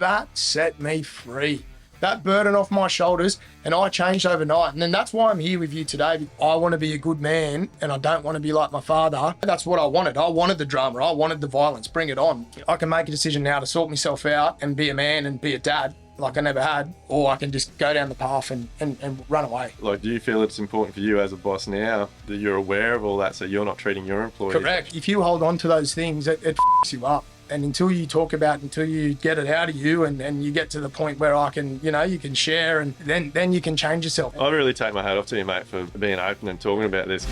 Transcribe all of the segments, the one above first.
That set me free. That burden off my shoulders, and I changed overnight. And then that's why I'm here with you today. I want to be a good man, and I don't want to be like my father. That's what I wanted. I wanted the drama. I wanted the violence. Bring it on. I can make a decision now to sort myself out and be a man and be a dad like I never had, or I can just go down the path and run away. Like, do you feel it's important for you as a boss now that you're aware of all that so you're not treating your employees? Correct. If you hold on to those things, it f***s you up. And until you talk about it, until you get it out of you and you get to the point where I can, you can share, and then you can change yourself. I really take my hat off to you, mate, for being open and talking about this.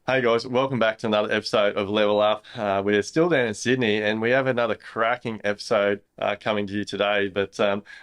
Hey guys, welcome back to another episode of Level Up. We're still down in Sydney and we have another cracking episode coming to you today. But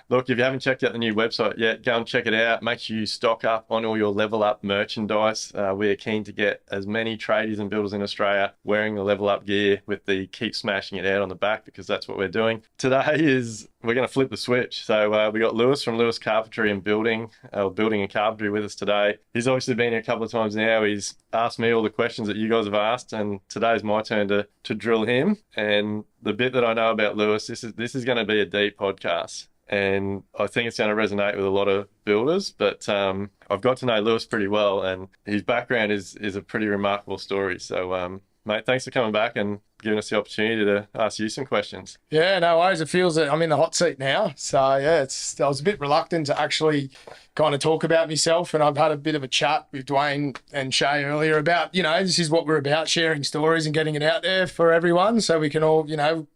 look, if you haven't checked out the new website yet, go and check it out. Make sure you stock up on all your Level Up merchandise. We're keen to get as many tradies and builders in Australia wearing the Level Up gear with the keep smashing it out on the back, because that's what we're doing. Today we're going to flip the switch. So we got Lewis from Lewis Carpentry and Building and Carpentry with us today. He's obviously been here a couple of times now. He's asked me all the questions that you guys have asked, and today's my turn to drill him. And the bit that I know about Lewis, this is going to be a deep podcast, and I think it's going to resonate with a lot of builders. But I've got to know Lewis pretty well, and his background is a pretty remarkable story. So mate, thanks for coming back and giving us the opportunity to ask you some questions. Yeah, no worries. It feels that I'm in the hot seat now. So yeah, I was a bit reluctant to actually kind of talk about myself, and I've had a bit of a chat with Dwayne and Shay earlier about, this is what we're about, sharing stories and getting it out there for everyone so we can all,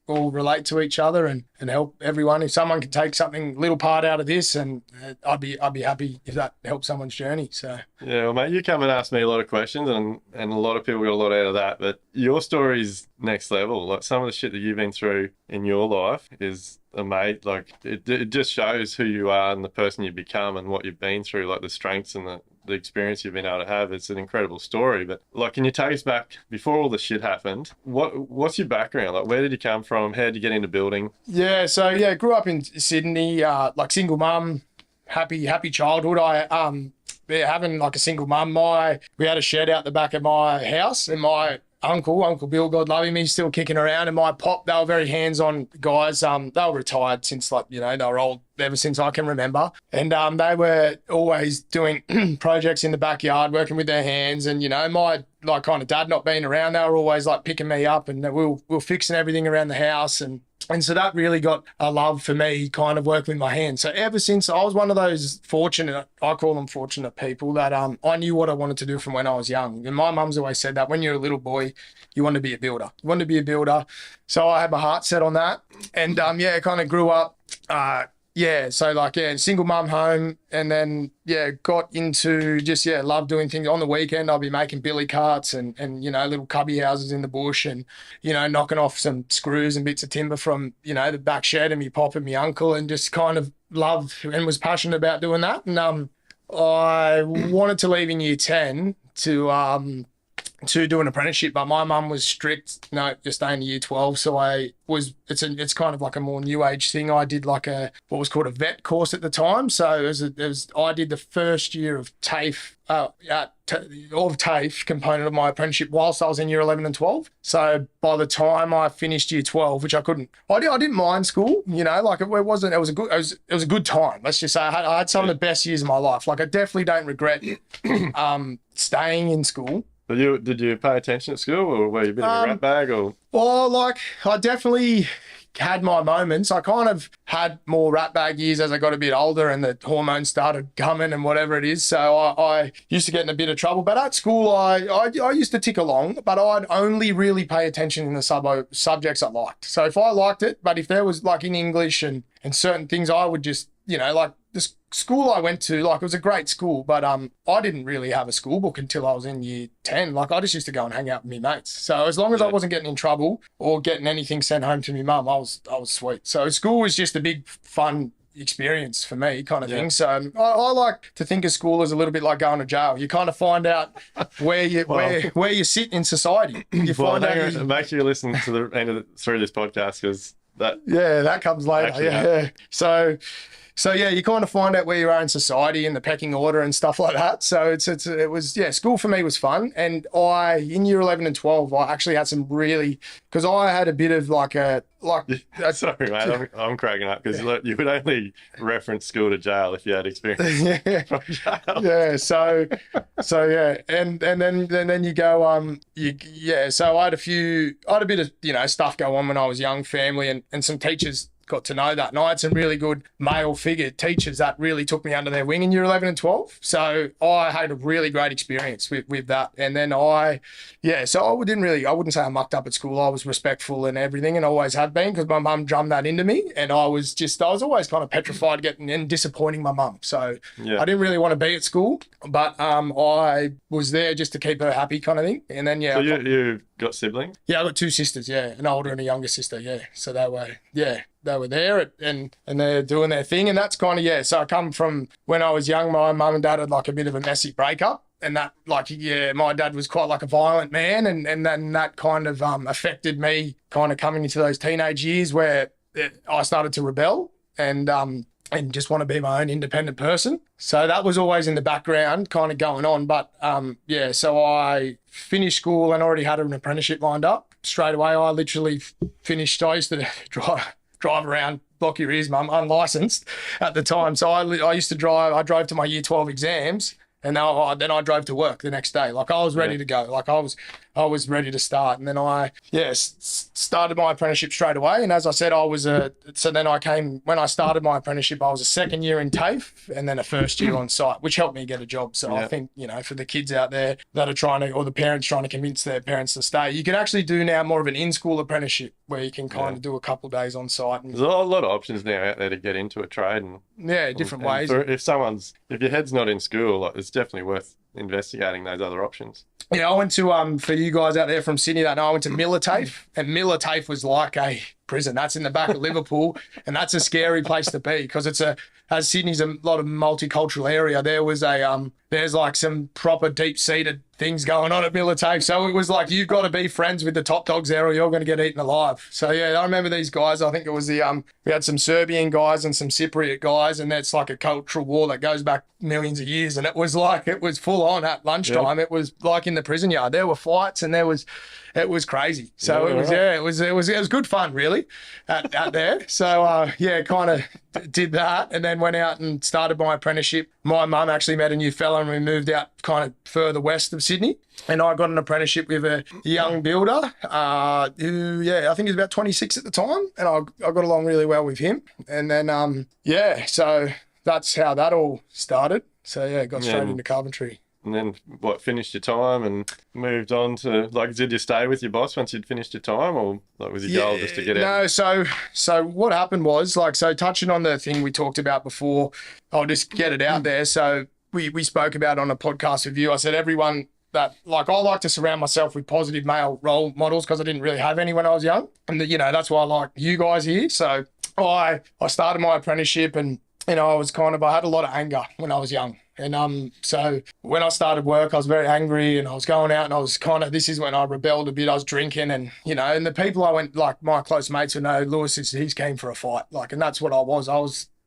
all relate to each other and help everyone. If someone can take something, little part out of this, and I'd be happy if that helps someone's journey. So yeah, well, mate, you come and ask me a lot of questions, and a lot of people got a lot out of that, but your story's next level. Like, some of the shit that you've been through in your life is amazing. Like, it just shows who you are and the person you become and what you've been through, like the strengths and the experience you've been able to have. It's an incredible story. But like, can you take us back before all the shit happened? What's your background? Like, where did you come from? How did you get into building? Yeah, so yeah, grew up in Sydney, like single mum, happy childhood. Having like a single mum, we had a shed out the back of my house, and my Uncle Bill, God love him, he's still kicking around, and my pop, they were very hands-on guys. They were retired since, like, they were old ever since I can remember. And they were always doing projects in the backyard, working with their hands. And, my like kind of dad not being around, they were always like picking me up, and we were fixing everything around the house. And so that really got a love for me, kind of working with my hands. So ever since, I was one of those fortunate, I call them fortunate people, that I knew what I wanted to do from when I was young. And my mum's always said that when you're a little boy, you want to be a builder. You want to be a builder. So I had my heart set on that. And kind of grew up, single mum home, and then, got into just, love doing things. On the weekend, I'll be making billy carts and little cubby houses in the bush, and, knocking off some screws and bits of timber from, the back shed, and me pop and me uncle, and just kind of loved and was passionate about doing that. And I wanted to leave in year 10 to do an apprenticeship, but my mum was strict. No, just stay in year 12. So it's kind of like a more new age thing. I did like what was called a vet course at the time. So I did the first year of TAFE, TAFE component of my apprenticeship whilst I was in year 11 and 12. So by the time I finished year 12, which I didn't mind school, it was a good time. Let's just say I had some of the best years of my life. Like, I definitely don't regret staying in school. Did you pay attention at school, or were you a bit of a rat bag? Or? Well, like, I definitely had my moments. I kind of had more rat bag years as I got a bit older and the hormones started coming and whatever it is. So I used to get in a bit of trouble. But at school, I used to tick along, but I'd only really pay attention in the subjects I liked. So if I liked it, but if there was like in English and certain things, I would just, like the school I went to, like, it was a great school, but I didn't really have a school book until I was in year 10. Like, I just used to go and hang out with my mates. So as long as I wasn't getting in trouble or getting anything sent home to my mum, I was sweet. So school was just a big fun experience for me, kind of thing. So I like to think of school as a little bit like going to jail. You kind of find out where you sit in society. You find out. Make sure you listen to the end through this podcast, because that comes later. Actually, So So yeah, you kind of find out where you are in society and the pecking order and stuff like that. So it was, yeah, school for me was fun. And in year 11 and 12, I actually had some really, because I had a bit of Sorry, mate, I'm cracking up because you would only reference school to jail if you had experience from jail. Yeah, so yeah, and then you go so I had a bit of stuff go on when I was young, family and some teachers got to know that. And I had some really good male figure teachers that really took me under their wing in year 11 and 12. So I had a really great experience with that. And then so I wouldn't say I mucked up at school. I was respectful and everything and always have been because my mum drummed that into me. And I was always kind of petrified getting and disappointing my mum. So I didn't really want to be at school, but I was there just to keep her happy kind of thing. And then, So you got siblings? Yeah, I got two sisters, an older and a younger sister, So they were there and they're doing their thing. And that's kind of, so I come from when I was young, my mum and dad had like a bit of a messy breakup. And that, my dad was quite like a violent man. And then that kind of affected me kind of coming into those teenage years where I started to rebel and just want to be my own independent person. So that was always in the background kind of going on. But so I finished school and already had an apprenticeship lined up. Straight away, I literally finished. I used to drive around, block your ears, mum, unlicensed at the time. So I used to drive. I drove to my year 12 exams, and then I drove to work the next day. Like I was ready to go. Like I was ready to start. And then I started my apprenticeship straight away. And as I said, when I started my apprenticeship, I was a second year in TAFE and then a first year on site, which helped me get a job. So I think, for the kids out there that are or the parents trying to convince their parents to stay, you can actually do now more of an in-school apprenticeship where you can kind of do a couple of days on site. There's a lot of options now out there to get into a trade. Different ways. If your head's not in school, it's definitely worth investigating those other options. Yeah, I went to, for you guys out there from Sydney that know, I went to Miller TAFE, and Miller TAFE was like a prison. That's in the back of Liverpool, and that's a scary place to be because as Sydney's a lot of multicultural area, there's like some proper deep-seated things going on at Miller TAFE. So it was like, you've got to be friends with the top dogs there or you're going to get eaten alive. So I remember these guys. I think it was we had some Serbian guys and some Cypriot guys, and that's like a cultural war that goes back millions of years. And it was full on at lunchtime. It was like in the prison yard. There were fights and it was crazy. So it was good fun really out there. So kind of did that and then went out and started my apprenticeship. My mum actually met a new fella and we moved out kind of further west of Sydney. And I got an apprenticeship with a young builder who, I think he was about 26 at the time. And I got along really well with him. And then, so that's how that all started. So, got straight into carpentry. And then finished your time and moved on to, did you stay with your boss once you'd finished your time or was your goal just to get out? No, so what happened was, touching on the thing we talked about before, I'll just get it out there. So we spoke about on a podcast with you, I said everyone that, I like to surround myself with positive male role models because I didn't really have any when I was young. And, that's why I like you guys here. So I started my apprenticeship and, I had a lot of anger when I was young. And so when I started work, I was very angry and I was going out and I was this is when I rebelled a bit. I was drinking and, and the people I went, my close mates would know, Lewis, he's keen for a fight. And that's what I was.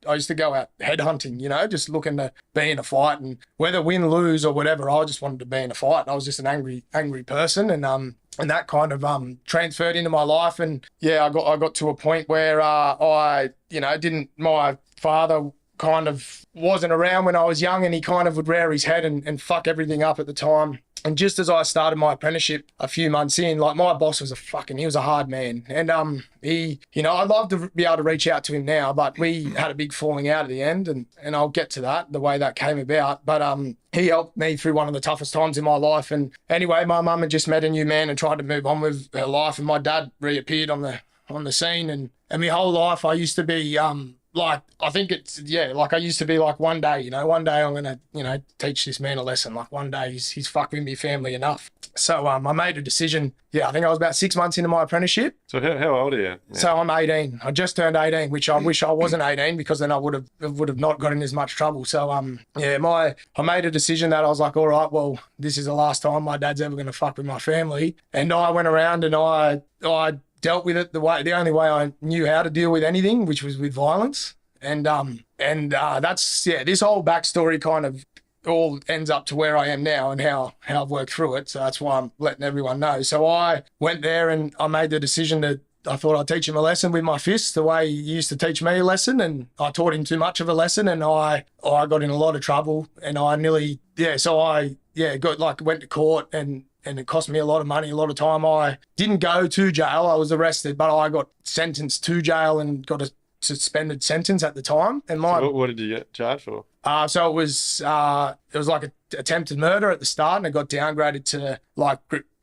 I used to go out headhunting, just looking to be in a fight and whether win, lose or whatever, I just wanted to be in a fight. And I was just an angry person and that kind of transferred into my life. And I got to a point where my father kind of wasn't around when I was young and he kind of would rear his head and fuck everything up at the time. And just as I started my apprenticeship a few months in, my boss was he was a hard man. And he, I'd love to be able to reach out to him now, but we had a big falling out at the end and I'll get to that, the way that came about. But he helped me through one of the toughest times in my life. And anyway, my mum had just met a new man and tried to move on with her life and my dad reappeared on the scene and my whole life I used to be I used to be one day, one day I'm going to, teach this man a lesson. One day he's fucked with me family enough. So I made a decision. I think I was about 6 months into my apprenticeship. So how old are you? Yeah. So I'm 18. I just turned 18, which I wish I wasn't 18 because then I would have not got in as much trouble. So I made a decision that I was like, all right, well, this is the last time my dad's ever going to fuck with my family. And I went around and I dealt with it the only way I knew how to deal with anything, which was with violence. And that's, yeah, this whole backstory kind of all ends up to where I am now and how I've worked through it. So that's why I'm letting everyone know. So I went there and I made the decision that I thought I'd teach him a lesson with my fists, the way he used to teach me a lesson, and I taught him too much of a lesson, and I got in a lot of trouble, and I nearly, went to court, and it cost me a lot of money, a lot of time. I didn't go to jail. I was arrested, but I got sentenced to jail and got a suspended sentence at the time. And so what did you get charged for? So it was like an attempted murder at the start, and it got downgraded to like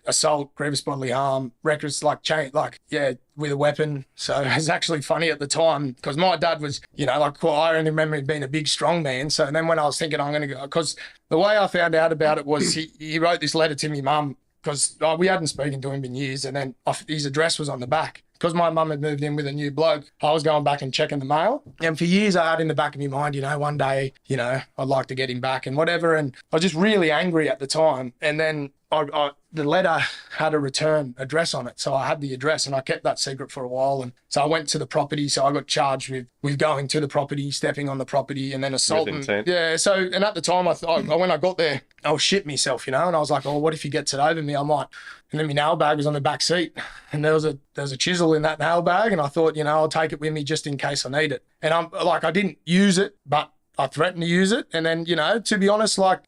assault, grievous bodily harm, reckless, with a weapon. So it was actually funny at the time because my dad was, I only remember him being a big, strong man. So then when I was thinking I'm going to go, because the way I found out about it was he wrote this letter to me mum because we hadn't spoken to him in years, and then his address was on the back. Because my mum had moved in with a new bloke, I was going back and checking the mail. And for years I had in the back of my mind, one day, I'd like to get him back and whatever. And I was just really angry at the time. And then the letter had a return address on it. So I had the address and I kept that secret for a while. And so I went to the property. So I got charged with going to the property, stepping on the property, and then assaulting. Yeah. So, and at the time when I got there, I was shit myself, and I was like, oh, what if he gets it over me? I might. And then my nail bag was on the back seat, and there was a chisel in that nail bag, and I thought, I'll take it with me just in case I need it. And I didn't use it, but I threatened to use it. And then, to be honest, I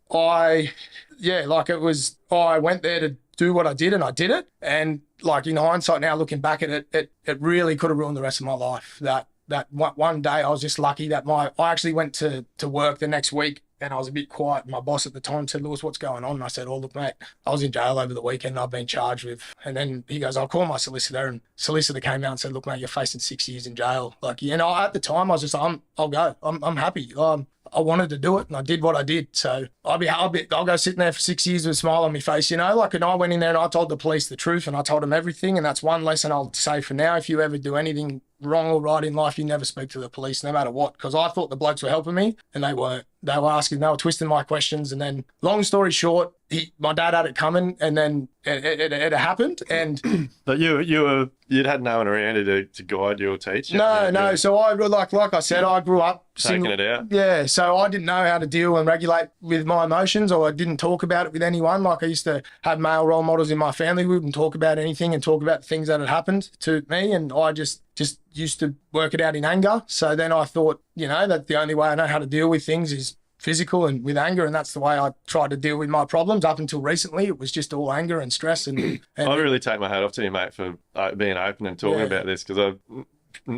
went there to do what I did, and I did it. And in hindsight now, looking back at it, it really could have ruined the rest of my life. That one day I was just lucky that I actually went to work the next week. And I was a bit quiet. My boss at the time said, Lewis, what's going on? And I said, oh, look, mate, I was in jail over the weekend and I've been charged with. And then he goes, I'll call my solicitor. And solicitor came out and said, look, mate, you're facing 6 years in jail. At the time I was just, I'll go. I'm happy. I wanted to do it and I did what I did. So I'll go sitting there for 6 years with a smile on my face, and I went in there and I told the police the truth and I told them everything. And that's one lesson I'll say for now. If you ever do anything wrong or right in life, you never speak to the police, no matter what, because I thought the blokes were helping me and they weren't. They were twisting my questions. And then long story short, my dad had it coming, and then it happened. And but you'd had no one around you to guide you or teach you? No. So I, like I said, I grew up taking it out. Yeah. So I didn't know how to deal and regulate with my emotions, or I didn't talk about it with anyone. I used to have male role models in my family. We wouldn't talk about anything and talk about things that had happened to me. And I just used to work it out in anger. So then I thought, that the only way I know how to deal with things is physical and with anger, and that's the way I tried to deal with my problems. Up until recently, it was just all anger and stress. And I really take my hat off to you, mate, for being open and talking about this, because I've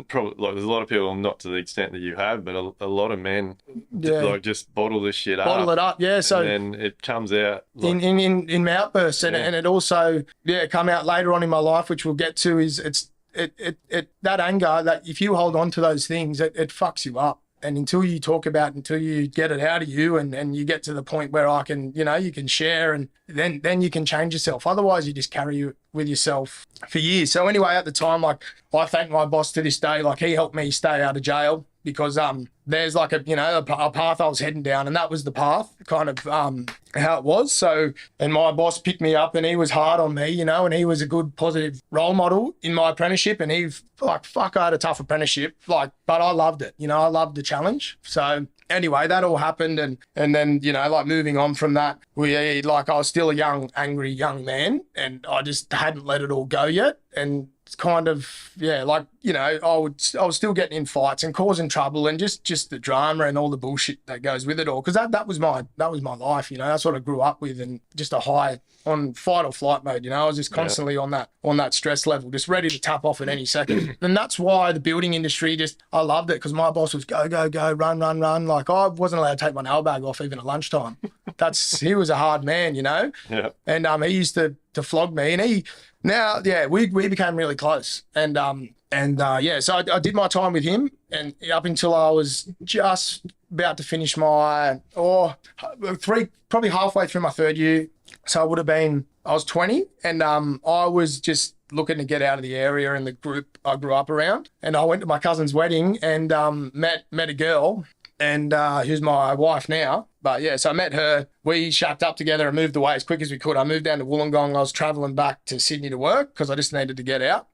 probably there's a lot of people, not to the extent that you have, but a lot of men just bottle this shit up. Bottle it up, yeah. So and then it comes out in my outbursts, and it also come out later on in my life, which we'll get to. Is that anger, that if you hold on to those things, it fucks you up. And until you talk about, until you get it out of you, and you get to the point where you can share, and then you can change yourself. Otherwise, you just carry it with yourself for years. So anyway, at the time, I thank my boss to this day. He helped me stay out of jail, because there's a path I was heading down, and that was the path, kind of how it was. So, and my boss picked me up, and he was hard on me, and he was a good, positive role model in my apprenticeship. And I had a tough apprenticeship, but I loved it. I loved the challenge. So anyway, that all happened, and then moving on from that, I was still a young, angry young man, and I just hadn't let it all go yet. And it's kind of, I was still getting in fights and causing trouble, and just the drama and all the bullshit that goes with it all. Because that was my life, that's what I grew up with, and just a high on fight or flight mode. I was just constantly on that stress level, just ready to tap off at any second. And that's why the building industry, I loved it, because my boss was go, run. I wasn't allowed to take my nail bag off even at lunchtime. He was a hard man, Yeah. And he used to flog me, and we became really close. So I did my time with him, and up until I was just about to finish probably halfway through my third year. So I was 20, and I was just looking to get out of the area and the group I grew up around. And I went to my cousin's wedding and met a girl, and who's my wife now. But so I met her. We shacked up together and moved away as quick as we could. I moved down to Wollongong. I was travelling back to Sydney to work because I just needed to get out.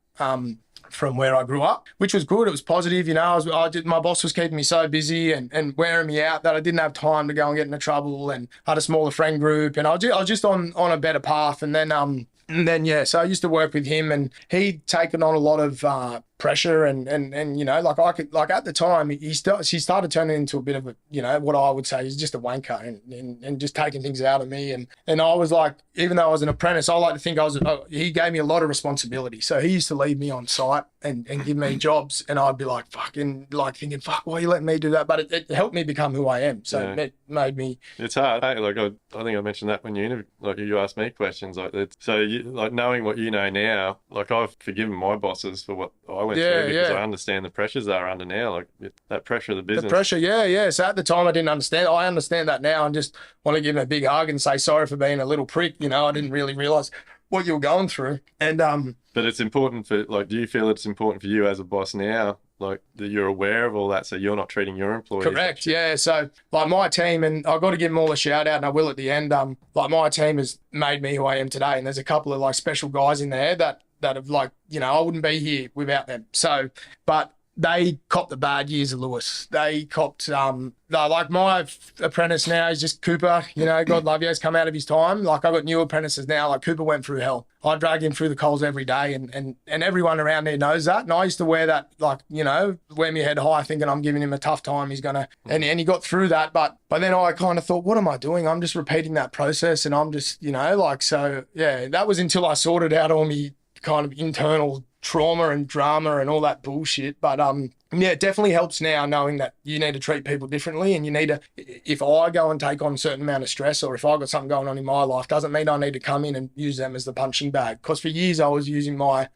from where I grew up, which was good. It was positive, you know. My boss was keeping me so busy and wearing me out that I didn't have time to go and get into trouble, and I had a smaller friend group, and I was just on a better path. And then yeah, so I used to work with him, and he'd taken on a lot of pressure and you know, like I could, like at the time he started turning into a bit of a, you know, what I would say is just a wanker and just taking things out of me, and I was like, even though I was an apprentice, I like to think he gave me a lot of responsibility. So he used to leave me on site and give me jobs, and I'd be like fucking like thinking, fuck, why are you letting me do that? But it helped me become who I am. So it made me. It's hard. Hey, like I think I mentioned that when you asked me questions like that. So like knowing what you know now, like I've forgiven my bosses for what I went through because I understand the pressures they're under now, like that pressure of the business. The pressure, yeah. So at the time I didn't understand. I understand that now and just want to give him a big hug and say sorry for being a little prick. You know, I didn't really realise what you were going through. And but it's important for, like, do you feel it's important for you as a boss now, like that you're aware of all that, so you're not treating your employees? Correct, yeah. So like my team, and I've got to give them all a shout out, and I will at the end. Like my team has made me who I am today, and there's a couple of like special guys in there that have, like, you know, I wouldn't be here without them. So, but they copped the bad years of Lewis. They copped, like my apprentice now is just Cooper, you know, God love you, has come out of his time. Like I've got new apprentices now, like Cooper went through hell. I drag him through the coals every day, and everyone around there knows that. And I used to wear that, like, you know, wear my head high thinking I'm giving him a tough time. He's going to, and he got through that. But then I kind of thought, what am I doing? I'm just repeating that process, and I'm just, you know, like, so yeah, that was until I sorted out all me kind of internal trauma and drama and all that bullshit. But yeah, it definitely helps now knowing that you need to treat people differently, and you need to, if I go and take on a certain amount of stress, or if I've got something going on in my life, doesn't mean I need to come in and use them as the punching bag. Because for years I was using my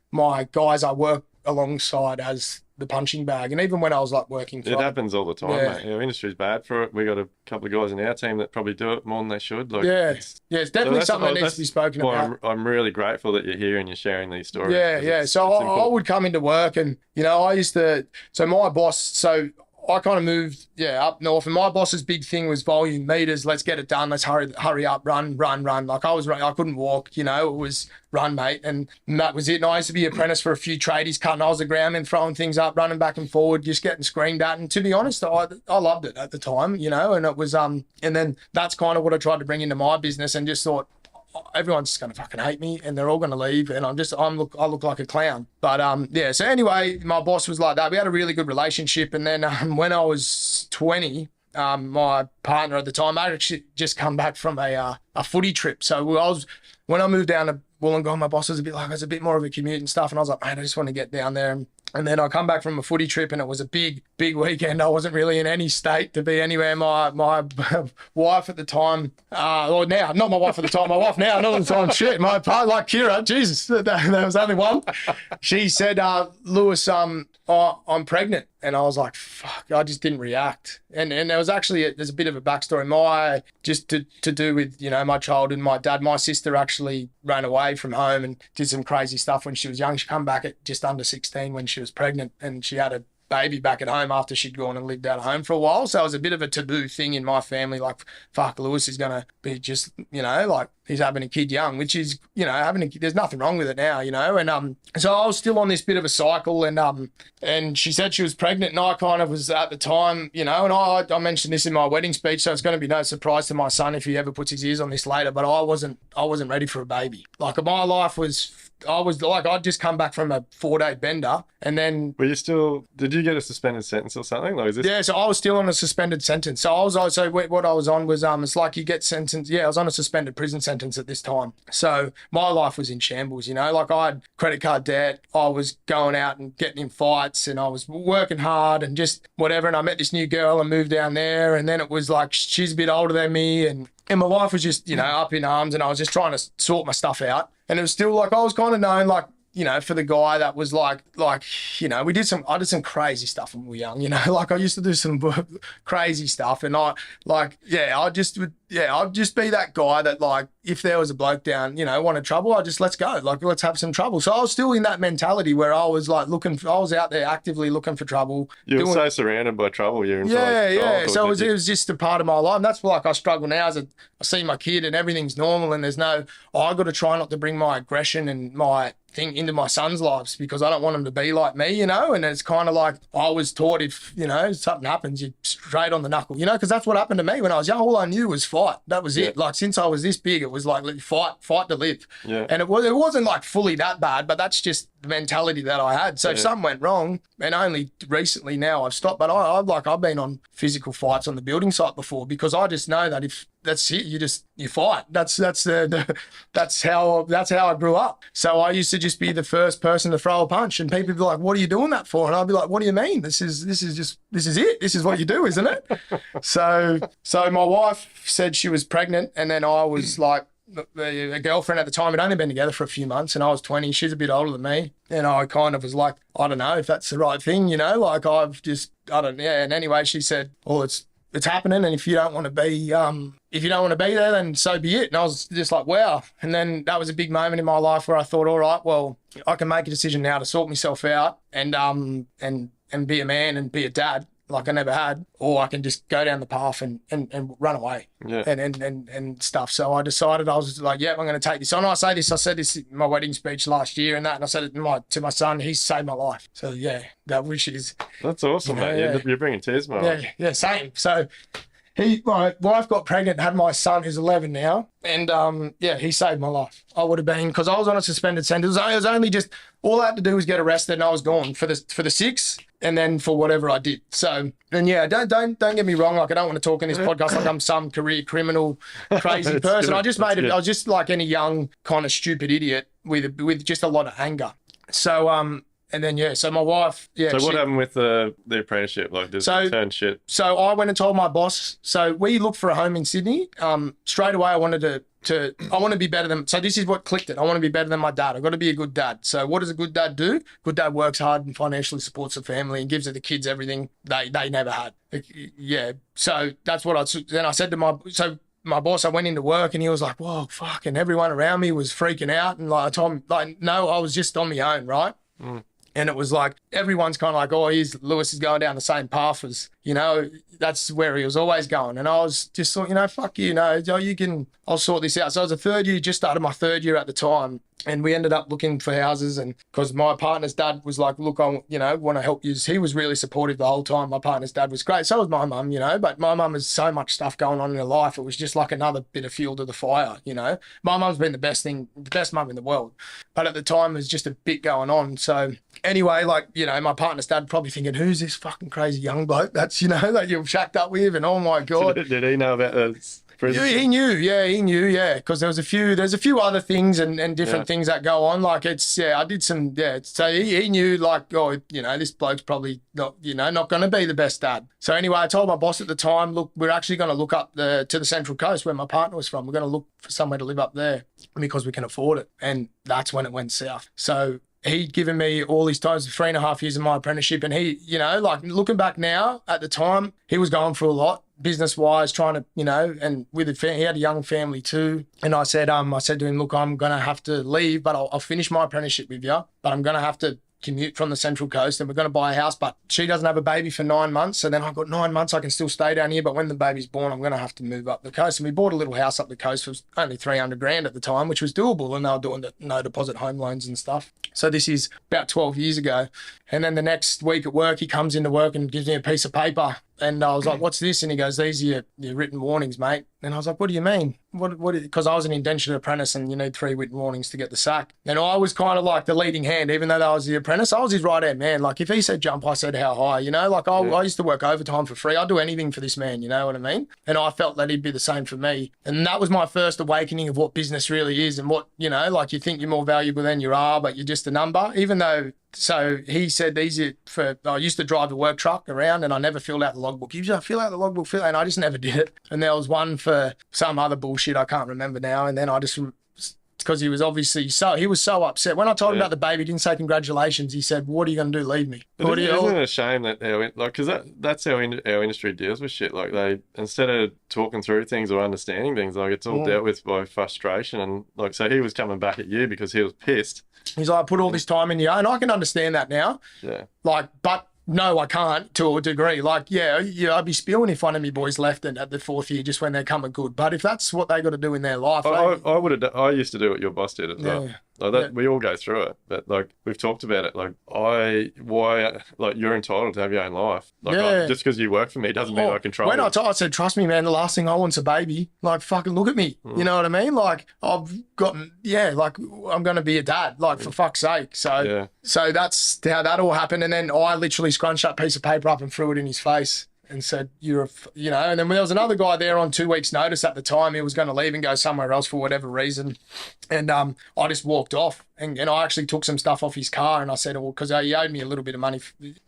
guys I work alongside as the punching bag. And even when I was like working for, it happens all the time, mate. Our industry's bad for it. We got a couple of guys in our team that probably do it more than they should. Like, it's definitely something that needs to be spoken about. I'm really grateful that you're here and you're sharing these stories. So I would come into work, and you know, I used to, so my boss, so I kind of moved, up north, and my boss's big thing was volume, meters, let's get it done, let's hurry up, run. Like I couldn't walk, you know, it was run, mate, and that was it. And I used to be apprentice for a few tradies, cutting holes of ground and throwing things up, running back and forward, just getting screamed at. And to be honest, I loved it at the time, you know, and it was, and then that's kind of what I tried to bring into my business, and just thought, everyone's just going to fucking hate me, and they're all going to leave, and I look like a clown. But so anyway, my boss was like that. We had a really good relationship. And then when I was 20, my partner at the time, I actually just come back from a footy trip. So when I moved down to Wollongong, my boss was a bit like, it's a bit more of a commute and stuff, and I was like, man, I just want to get down there. And then I come back from a footy trip, and it was a big weekend. I wasn't really in any state to be anywhere. My wife at the time, or now, not my wife at the time, my wife now, not at the time, shit, my partner, like Kira, Jesus, there was only one. She said, Lewis, I'm pregnant. And I was like, fuck, I just didn't react. And there was actually, there's a bit of a backstory. Just to do with, you know, my childhood, my dad, my sister actually ran away from home and did some crazy stuff when she was young. She come back at just under 16 when she was pregnant, and she had a baby back at home after she'd gone and lived out of home for a while. So it was a bit of a taboo thing in my family, like, fuck, Lewis is going to be just, you know, like, he's having a kid young, which is, you know, having a kid, there's nothing wrong with it now, you know. And so I was still on this bit of a cycle, and she said she was pregnant, and I kind of was at the time, you know, and I mentioned this in my wedding speech, so it's going to be no surprise to my son if he ever puts his ears on this later, but I wasn't ready for a baby. Like, my life was, I'd just come back from a 4-day bender, and then... Did you get a suspended sentence or something? Like, is this... Yeah, so I was still on a suspended sentence. So what I was on was, it's like you get sentenced. Yeah, I was on a suspended prison sentence at this time. So my life was in shambles, you know, like I had credit card debt. I was going out and getting in fights, and I was working hard and just whatever. And I met this new girl and moved down there. And then it was like, she's a bit older than me, and my life was just, you know, up in arms, and I was just trying to sort my stuff out. And it was still like, I was kind of known, like, you know, for the guy that was like, you know, I did some crazy stuff when we were young, you know, like I used to do some crazy stuff, and I just would, I'd just be that guy that, like, if there was a bloke down, you know, wanted trouble, I just, let's go. Like, let's have some trouble. So I was still in that mentality where I was like I was out there actively looking for trouble. You were so surrounded by trouble your entire childhood. So it was just a part of my life. And that's like I struggle now as I see my kid and everything's normal and there's no, I got to try not to bring my aggression and my thing into my son's lives because I don't want him to be like me, you know. And it's kind of like I was taught, if, you know, something happens, you straight on the knuckle, you know, because that's what happened to me when I was young. All I knew was fight. That was it. Like, since I was this big, it was like fight to live. And it wasn't like fully that bad, but that's just the mentality that I had. So if something went wrong, and only recently now I've stopped, but I've been on physical fights on the building site before because I just know that if that's it, you fight. That's how I grew up. So I used to just be the first person to throw a punch, and people would be like, "What are you doing that for?" And I'd be like, "What do you mean? This is it. This is what you do, isn't it?" So my wife said she was pregnant, and then I was like, a girlfriend at the time. We'd only been together for a few months, and I was 20. She's a bit older than me, and I kind of was like, I don't know if that's the right thing, you know. Like, And anyway, she said, "Well, it's happening, and if you don't want to be there, then so be it." And I was just like, wow. And then that was a big moment in my life where I thought, all right, well, I can make a decision now to sort myself out and be a man and be a dad like I never had, or I can just go down the path and run away and stuff. So I decided, I was like, I'm going to take this on. I said this in my wedding speech last year and I said it to my son. He saved my life. So that wish is. That's awesome, mate. You're bringing tears, mate. Yeah, same. So my wife got pregnant, had my son who's 11 now, and he saved my life. I would have been, because I was on a suspended sentence. It was only just, all I had to do was get arrested and I was gone for the 6, and then for whatever I did. So, and don't get me wrong. Like, I don't want to talk in this podcast like I'm some career criminal, crazy person. I was just like any young kind of stupid idiot with just a lot of anger. So, and then, so my wife, So what happened with the apprenticeship? Like, does it turn shit? So I went and told my boss. So we looked for a home in Sydney. Straight away, I wanted I want to be better than, so this is what clicked it. I want to be better than my dad. I've got to be a good dad. So what does a good dad do? Good dad works hard and financially supports the family and gives the kids everything they never had. So that's what then I said to my boss, I went into work and he was like, whoa, fuck. And everyone around me was freaking out. And like, I told him, like, no, I was just on my own, right? And it was like, everyone's kind of like, oh, Lewis is going down the same path as, you know, that's where he was always going. And I was just thought, fuck you, I'll sort this out. So I was just started my third year at the time. And we ended up looking for houses, and because my partner's dad was like, look, I want to help you. He was really supportive the whole time. My partner's dad was great. So was my mum, but my mum has so much stuff going on in her life. It was just like another bit of fuel to the fire, My mum's been the best mum in the world. But at the time, there's just a bit going on. So anyway, my partner's dad probably thinking, who's this fucking crazy young bloke that's, that you've shacked up with, and oh my God. Did he know about this? He knew, because there's a few other things and different things that go on. Like, I did some, so he knew, like, oh, this bloke's probably not, not going to be the best dad. So anyway, I told my boss at the time, look, we're actually going to look up to the Central Coast where my partner was from. We're going to look for somewhere to live up there because we can afford it. And that's when it went south. So he'd given me all these times, 3.5 years of my apprenticeship. And he, looking back now, at the time, he was going through a lot, business-wise, trying to, and he had a young family too. And I said to him, look, I'm going to have to leave, but I'll finish my apprenticeship with you, but I'm going to have to commute from the Central Coast, and we're going to buy a house, but she doesn't have a baby for 9 months. So then I've got 9 months, I can still stay down here, but when the baby's born, I'm going to have to move up the coast. And we bought a little house up the coast. It was only 300 grand at the time, which was doable, and they were doing the no deposit home loans and stuff. So this is about 12 years ago. And then the next week at work, he comes into work and gives me a piece of paper. And I was like, what's this? And he goes, these are your written warnings, mate. And I was like, what do you mean? Because I was an indentured apprentice and you need 3 written warnings to get the sack. And I was kind of like the leading hand, even though I was the apprentice. I was his right-hand man. Like, if he said jump, I said how high, I used to work overtime for free. I'd do anything for this man, you know what I mean? And I felt that he'd be the same for me. And that was my first awakening of what business really is and what, you think you're more valuable than you are, but you're just a number, even though. So he said I used to drive the work truck around and I never filled out the logbook. Usually I fill out the logbook, and I just never did it. And there was one for some other bullshit I can't remember now. And then I just because he was obviously he was so upset. When I told him about the baby, he didn't say congratulations. He said, "What are you going to do? Leave me?" Isn't it a shame that because that's how our industry deals with shit. Like they, instead of talking through things or understanding things, like it's all dealt with by frustration. And like, so he was coming back at you because he was pissed. He's like, I put all this time in you, and I can understand that now. Yeah. Like, but no, I can't to a degree. Like, I'd be spewing if one of me boys left at the 4th year just when they're coming good. But if that's what they got to do in their life, I would have. I used to do what your boss did as well. Like that, we all go through it, but like we've talked about it. Like you're entitled to have your own life. Like just because you work for me doesn't mean I control. When I said, trust me, man, the last thing I want's a baby. Like, fucking look at me. You know what I mean? Like I've gotten, like I'm going to be a dad. Like for fuck's sake. So that's how that all happened. And then I literally scrunched that piece of paper up and threw it in his face and said, and then there was another guy there on 2 weeks' notice at the time. He was going to leave and go somewhere else for whatever reason. And I just walked off and I actually took some stuff off his car and I said, well, because he owed me a little bit of money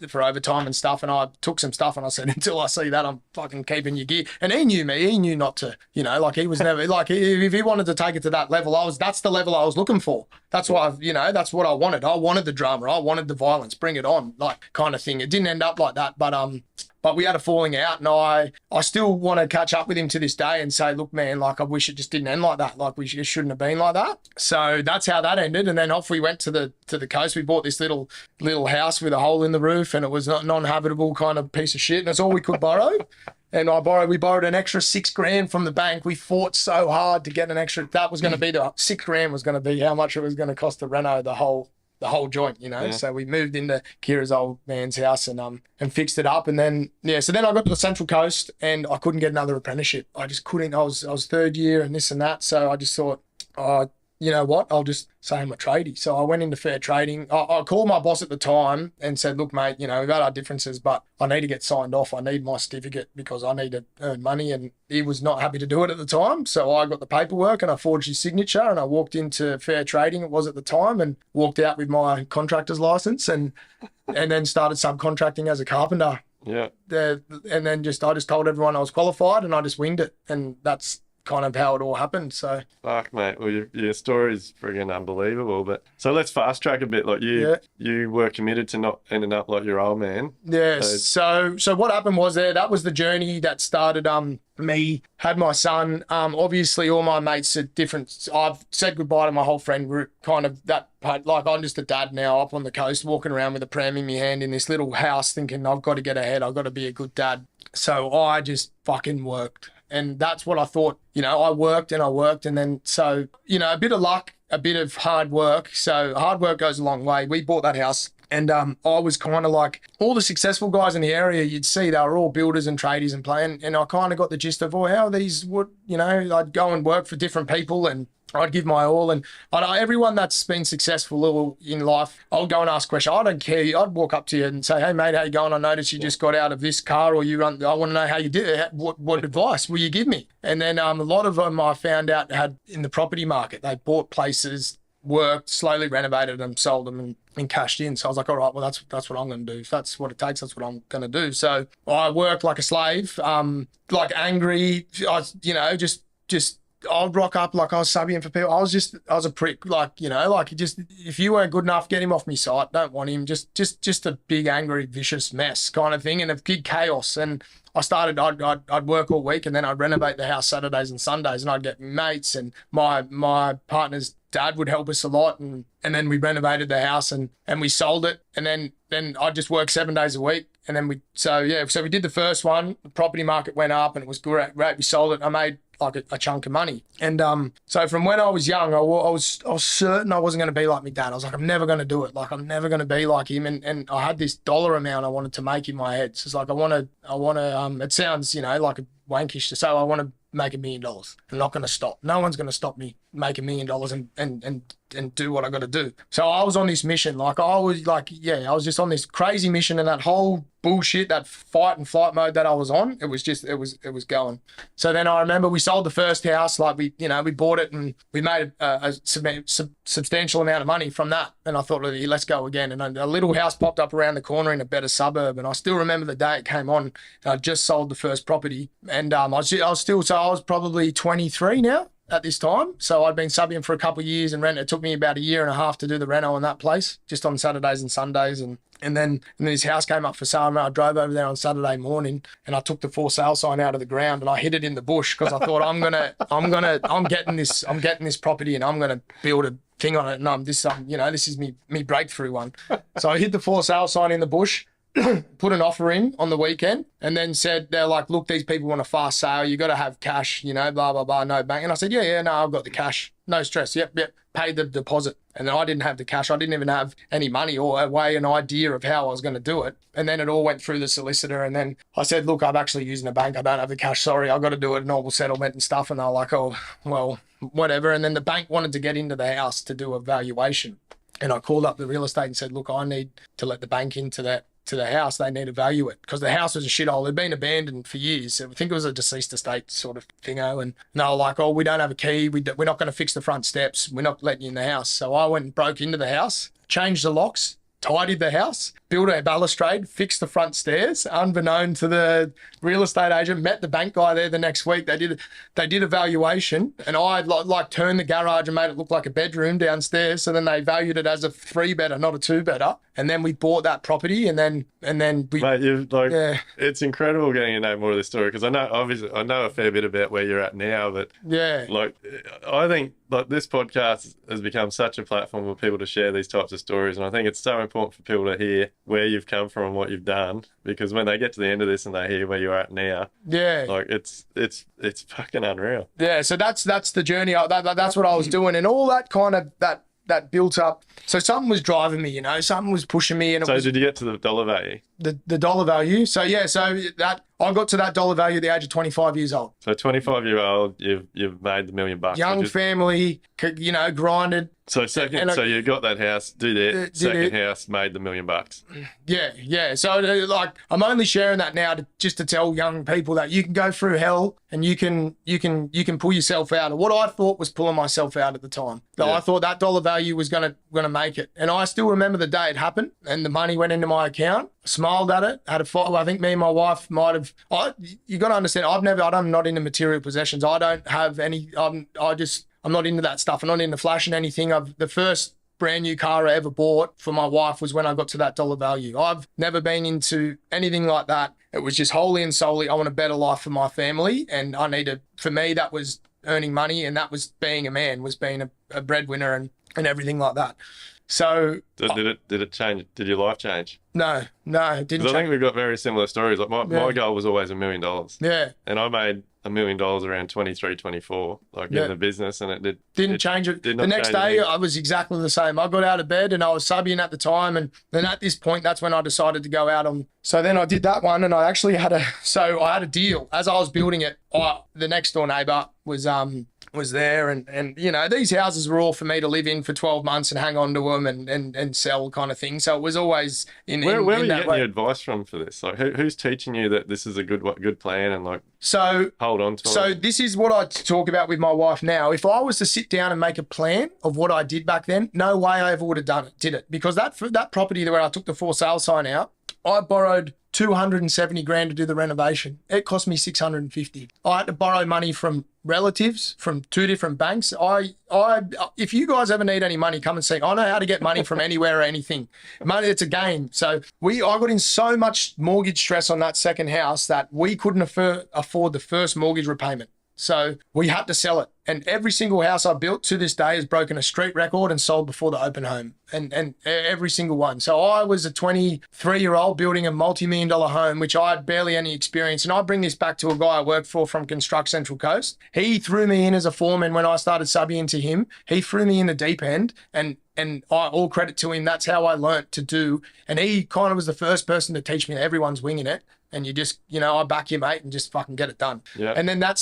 for overtime and stuff. And I took some stuff and I said, until I see that, I'm fucking keeping your gear. And he knew me. He knew not to, like he was never, like if he wanted to take it to that level, that's the level I was looking for. That's why, that's what I wanted. I wanted the drama. I wanted the violence. Bring it on, like kind of thing. It didn't end up like that, but we had a falling out, and I still want to catch up with him to this day and say, look, man, like I wish it just didn't end like that. Like we shouldn't have been like that. So that's how that ended. And then off we went to the coast. We bought this little house with a hole in the roof, and it was not non-habitable kind of piece of shit. And it's all we could borrow. And we borrowed an extra $6,000 from the bank. We fought so hard to get an extra. That was going to be the $6,000 was going to be how much it was going to cost to reno the whole joint, So we moved into Kira's old man's house and fixed it up. And then, so then I got to the Central Coast and I couldn't get another apprenticeship. I just couldn't. I was 3rd year and this and that. So I just thought, you know what, I'll just say I'm a tradie. So I went into fair trading. I called my boss at the time and said, look, mate, we've had our differences, but I need to get signed off. I need my certificate because I need to earn money. And he was not happy to do it at the time. So I got the paperwork and I forged his signature and I walked into fair trading, it was at the time, and walked out with my contractor's license and then started subcontracting as a carpenter. Yeah. And then I just told everyone I was qualified and I just winged it. And that's kind of how it all happened. So fuck, mate, well your story is friggin' unbelievable. But so let's fast track a bit. Like you were committed to not ending up like your old man. So what happened was that was the journey that started me, had my son. Obviously all my mates are different. I've said goodbye to my whole friend group, kind of that part. Like I'm just a dad now up on the coast walking around with a pram in my hand in this little house thinking I've got to get ahead, I've got to be a good dad. So I just fucking worked. And that's what I thought, I worked, and then so, a bit of luck, a bit of hard work. So hard work goes a long way. We bought that house and I was kind of like all the successful guys in the area you'd see, they were all builders and tradies and playing. And I kind of got the gist of, how these would, I'd go and work for different people and I'd give my all. And everyone that's been successful in life, I'll go and ask questions. I don't care. I'd walk up to you and say, hey, mate, how you going? I noticed you just got out of this car or you run. I want to know how you did it. What advice will you give me? And then a lot of them I found out had in the property market. They bought places, worked, slowly renovated them, sold them and cashed in. So I was like, all right, well, that's what I'm going to do. If that's what it takes, that's what I'm going to do. So I worked like a slave, like angry, just I'd rock up like I was subbing for people. I was a prick, if you weren't good enough, get him off me site. Don't want him. Just a big, angry, vicious mess kind of thing and a big chaos. And I started, I'd work all week and then I'd renovate the house Saturdays and Sundays and I'd get mates and my partner's dad would help us a lot and then we renovated the house and we sold it and then I'd just work 7 days a week. And then we did the first one, the property market went up and it was great. We sold it. I made like a chunk of money. And so from when I was young, I was certain I wasn't going to be like my dad. I was like, I'm never going to do it. Like I'm never going to be like him. And I had this dollar amount I wanted to make in my head. So it's like, I want to, it sounds, like a wankish to say, I want to make $1 million. I'm not going to stop. No one's going to stop me make $1 million and do what I got to do. So I was on this mission. I was just on this crazy mission and that whole bullshit, that fight and flight mode that I was on, it was going. So then I remember we sold the first house, we bought it and we made a substantial amount of money from that. And I thought, let's go again. And a little house popped up around the corner in a better suburb. And I still remember the day it came on. I just sold the first property and I was probably 23 now. at this time. So I'd been subbing for a couple of years and it took me about a year and a half to do the reno on that place, just on Saturdays and Sundays. And then his house came up for sale, and I drove over there on Saturday morning, and I took the for sale sign out of the ground and I hid it in the bush, because I thought I'm getting this property and I'm gonna build a thing on it, and this is me breakthrough one. So I hid the for sale sign in the bush, put an offer in on the weekend, and then they're like, look, these people want a fast sale, you got to have cash, blah blah blah, no bank. And I said, yeah, no, I've got the cash, no stress. Yep, paid the deposit. And then I didn't have the cash, I didn't even have any money or an idea of how I was going to do it. And then it all went through the solicitor, and then I said, look, I'm actually using a bank, I don't have the cash, sorry, I've got to do a normal settlement and stuff. And they're like, oh well, whatever. And then the bank wanted to get into the house to do a valuation, and I called up the real estate and said, look, I need to let the bank into to the house, they need to value it, because the house was a shithole. It'd been abandoned for years. I think it was a deceased estate sort of thingo. And they were like, oh, we don't have a key. We're not going to fix the front steps. We're not letting you in the house. So I went and broke into the house, changed the locks, tidied the house, built a balustrade, fixed the front stairs, unbeknown to the real estate agent, met the bank guy there the next week. They did a valuation, and I like turned the garage and made it look like a bedroom downstairs. So then they valued it as a 3-bedder, not a 2-bedder. And then we bought that property, and then we. Mate, it's incredible getting to know more of this story, because I know a fair bit about where you're at now, but I think this podcast has become such a platform for people to share these types of stories, and I think it's so important for people to hear where you've come from and what you've done, because when they get to the end of this and they hear where you're at now, it's fucking unreal. Yeah, so that's the journey. That's what I was doing, and all that kind of that built up. So something was driving me, something was pushing me. And did you get to the dollar value? The dollar value. So that I got to that dollar value at the age of 25 years old. So 25-year-old, you've made the $1 million. Young family, grinded. So you got that house, second house, made the $1 million. Yeah. So I'm only sharing that now just to tell young people that you can go through hell and you can pull yourself out of what I thought was pulling myself out at the time. So I thought that dollar value was gonna make it, and I still remember the day it happened, and the money went into my account. Smiled at it, had a fight. I think me and my wife might have. You got to understand, I'm not into material possessions. I don't have any. I'm not into that stuff. I'm not into flashing anything. The first brand new car I ever bought for my wife was when I got to that dollar value. I've never been into anything like that. It was just wholly and solely, I want a better life for my family, and for me, that was earning money, and that was being a man, was being a breadwinner and everything like that. So did it change? Did your life change? No, it didn't. I think we've got very similar stories. Like my goal was always $1 million. Yeah. And I made $1 million around 23, 24, in the business, and it didn't change it. The next day I was exactly the same. I got out of bed and I was subbing at the time, and then at this point, that's when I decided to go out on. So then I did that one, and I actually had a deal as I was building it. The next door neighbour was there, and these houses were all for me to live in for 12 months and hang on to them and sell kind of thing. So it was always where are you getting your advice from for this? Like who's teaching you that this is a good plan and hold on to it? So this is what I talk about with my wife now. If I was to sit down and make a plan of what I did back then, no way I ever would have did it, because that property where I took the for sale sign out, I borrowed 270 grand to do the renovation. It cost me 650. I had to borrow money from relatives from 2 different banks. If you guys ever need any money, come and see. I know how to get money from anywhere or anything. Money, it's a game. So I got in so much mortgage stress on that second house that we couldn't afford the first mortgage repayment. So we had to sell it. And every single house I built to this day has broken a street record and sold before the open home. And every single one. So I was a 23-year-old building a multi-million-dollar home, which I had barely any experience. And I bring this back to a guy I worked for from Construct Central Coast. He threw me in as a foreman when I started subbing into him. He threw me in the deep end, and all credit to him. That's how I learnt to do. And he kind of was the first person to teach me that everyone's winging it. And you just, I back you, mate, and just fucking get it done. Yeah. And then I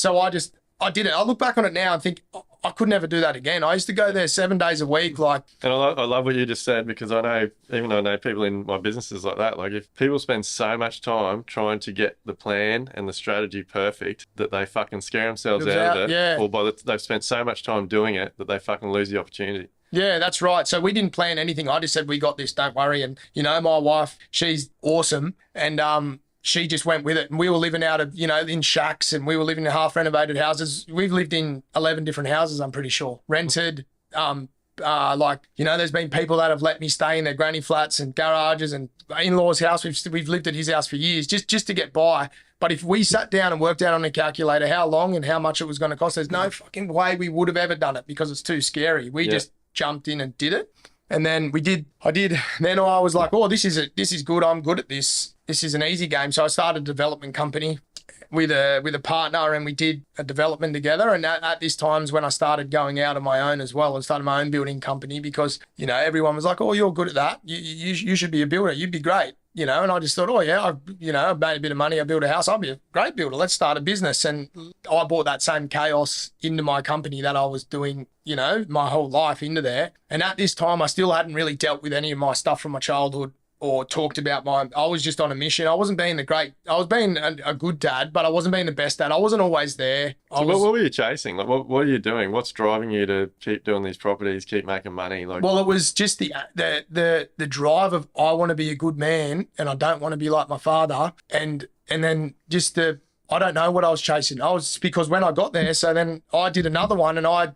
did it. I look back on it now and think, I could never do that again. I used to go there 7 days a week. And I love what you just said, because I know people in my businesses like that, if people spend so much time trying to get the plan and the strategy perfect that they fucking scare themselves out of it, or they've spent so much time doing it that they fucking lose the opportunity. Yeah, that's right. So we didn't plan anything. I just said, we got this, don't worry. And, my wife, she's awesome. And she just went with it. And we were living out of, in shacks, and we were living in half renovated houses. We've lived in 11 different houses, I'm pretty sure. Rented, there's been people that have let me stay in their granny flats and garages, and in-laws' house. We've lived at his house for years just to get by. But if we sat down and worked out on a calculator how long and how much it was going to cost, there's no fucking way we would have ever done it because it's too scary. We just jumped in and did it. And then I did. Then I was like, oh, this is good. I'm good at this. This is an easy game. So I started a development company with a partner, and we did a development together. And at this time's when I started going out on my own as well, and started my own building company, because, everyone was like, oh, you're good at that. You should be a builder. You'd be great. And I just thought, oh yeah, I've made a bit of money. I built a house. I'll be a great builder. Let's start a business. And I brought that same chaos into my company that I was doing, my whole life into there. And at this time, I still hadn't really dealt with any of my stuff from my childhood, or talked about I was just on a mission. I wasn't being I was being a good dad, but I wasn't being the best dad. I wasn't always there. So what were you chasing? Like, what are you doing? What's driving you to keep doing these properties, keep making money? Well, it was just the drive of, I want to be a good man and I don't want to be like my father. And then just I don't know what I was chasing. Because when I got there, so then I did another one, and I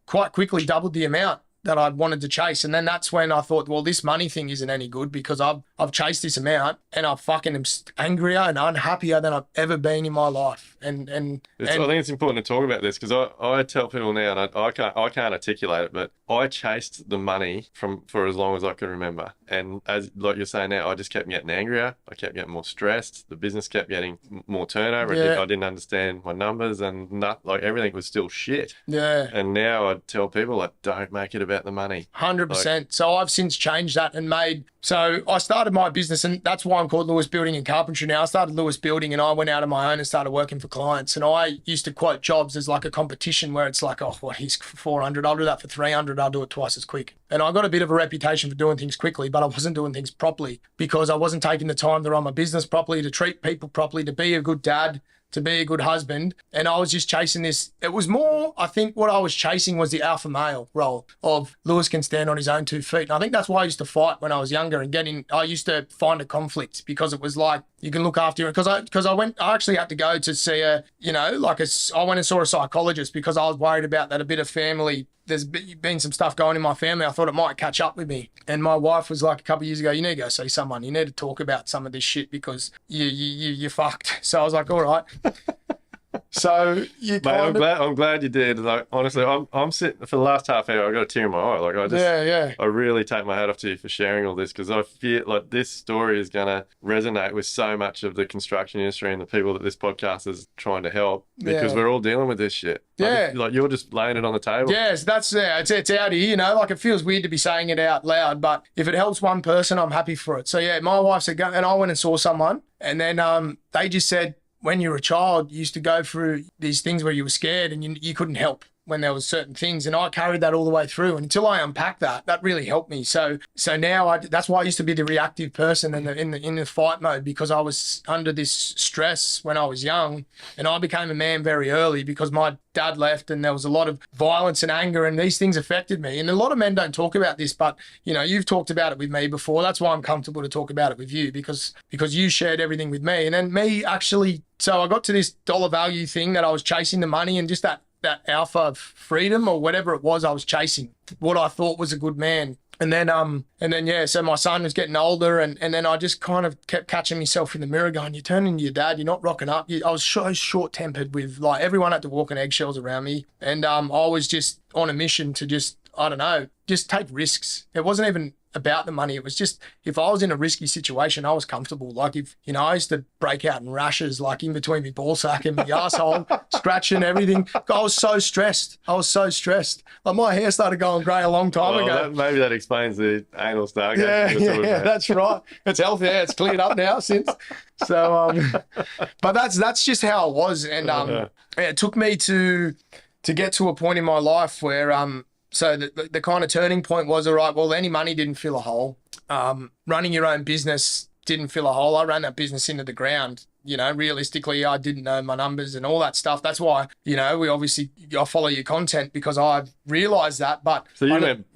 quite quickly doubled the amount that I wanted to chase. And then that's when I thought, well, this money thing isn't any good, because I've chased this amount and I fucking am angrier and unhappier than I've ever been in my life. I think it's important to talk about this, because I tell people now, and I can't articulate it, but I chased the money for as long as I could remember. And as like you're saying now, I just kept getting angrier. I kept getting more stressed. The business kept getting more turnover. Yeah. I didn't understand my numbers, and everything was still shit. Yeah. And now I tell people, like, don't make it about the money. 100%. So I've since changed that and so I started my business, and that's why I'm called Lewis Building and Carpentry now. I started Lewis Building, and I went out on my own and started working for clients. And I used to quote jobs as like a competition, where it's like, oh, what, he's 400, I'll do that for 300, I'll do it twice as quick. And I got a bit of a reputation for doing things quickly, but I wasn't doing things properly, because I wasn't taking the time to run my business properly, to treat people properly, to be a good dad, to be a good husband. And I was just chasing this. It was more, I think what I was chasing was the alpha male role of Lewis can stand on his own 2 feet. And I think that's why I used to fight when I was younger, and I used to find a conflict, because it was like, you can look after you. Because I actually had to go to see I went and saw a psychologist, because I was worried about that a bit of family. There's been some stuff going in my family. I thought it might catch up with me. And my wife was like, a couple of years ago, you need to go see someone. You need to talk about some of this shit, because you're fucked. So I was like, all right. So I'm glad you did. Like, honestly, I'm sitting for the last half hour. I got a tear in my eye. Like, I really take my hat off to you for sharing all this, because I feel like this story is gonna resonate with so much of the construction industry and the people that this podcast is trying to help, because we're all dealing with this shit. Yeah, like you're just laying it on the table. Yes, that's it's out here. Like, it feels weird to be saying it out loud, but if it helps one person, I'm happy for it. So yeah, my wife said, go, and I went and saw someone, and then they just said, when you were a child, you used to go through these things where you were scared and you couldn't help when there was certain things. And I carried that all the way through. And until I unpacked that really helped me. So now that's why I used to be the reactive person in the fight mode, because I was under this stress when I was young, and I became a man very early because my dad left, and there was a lot of violence and anger, and these things affected me. And a lot of men don't talk about this, but you've talked about it with me before. That's why I'm comfortable to talk about it with you, because you shared everything with me. And then so I got to this dollar value thing that I was chasing, the money, and just that alpha of freedom, or whatever it was I was chasing, what I thought was a good man. And then so my son was getting older, and then I just kind of kept catching myself in the mirror going, you're turning to your dad, you're not rocking up. I was so short-tempered with, like, everyone had to walk on eggshells around me. And I was just on a mission to just take risks. It wasn't even about the money. It was just, if I was in a risky situation, I was comfortable. Like, if, I used to break out in rashes, like in between my ball sack and my asshole, scratching everything. I was so stressed. Like, my hair started going grey a long time ago. Maybe that explains the anal star. Yeah, that's right. It's healthy. Yeah, it's cleared up now since. So, but that's just how it was. And it took me to get to a point in my life where, so the kind of turning point was, all right, well, any money didn't fill a hole. Running your own business didn't fill a hole. I ran that business into the ground you know, realistically, I didn't know my numbers and all that stuff. That's why, you know, I follow your content because I realised that. But so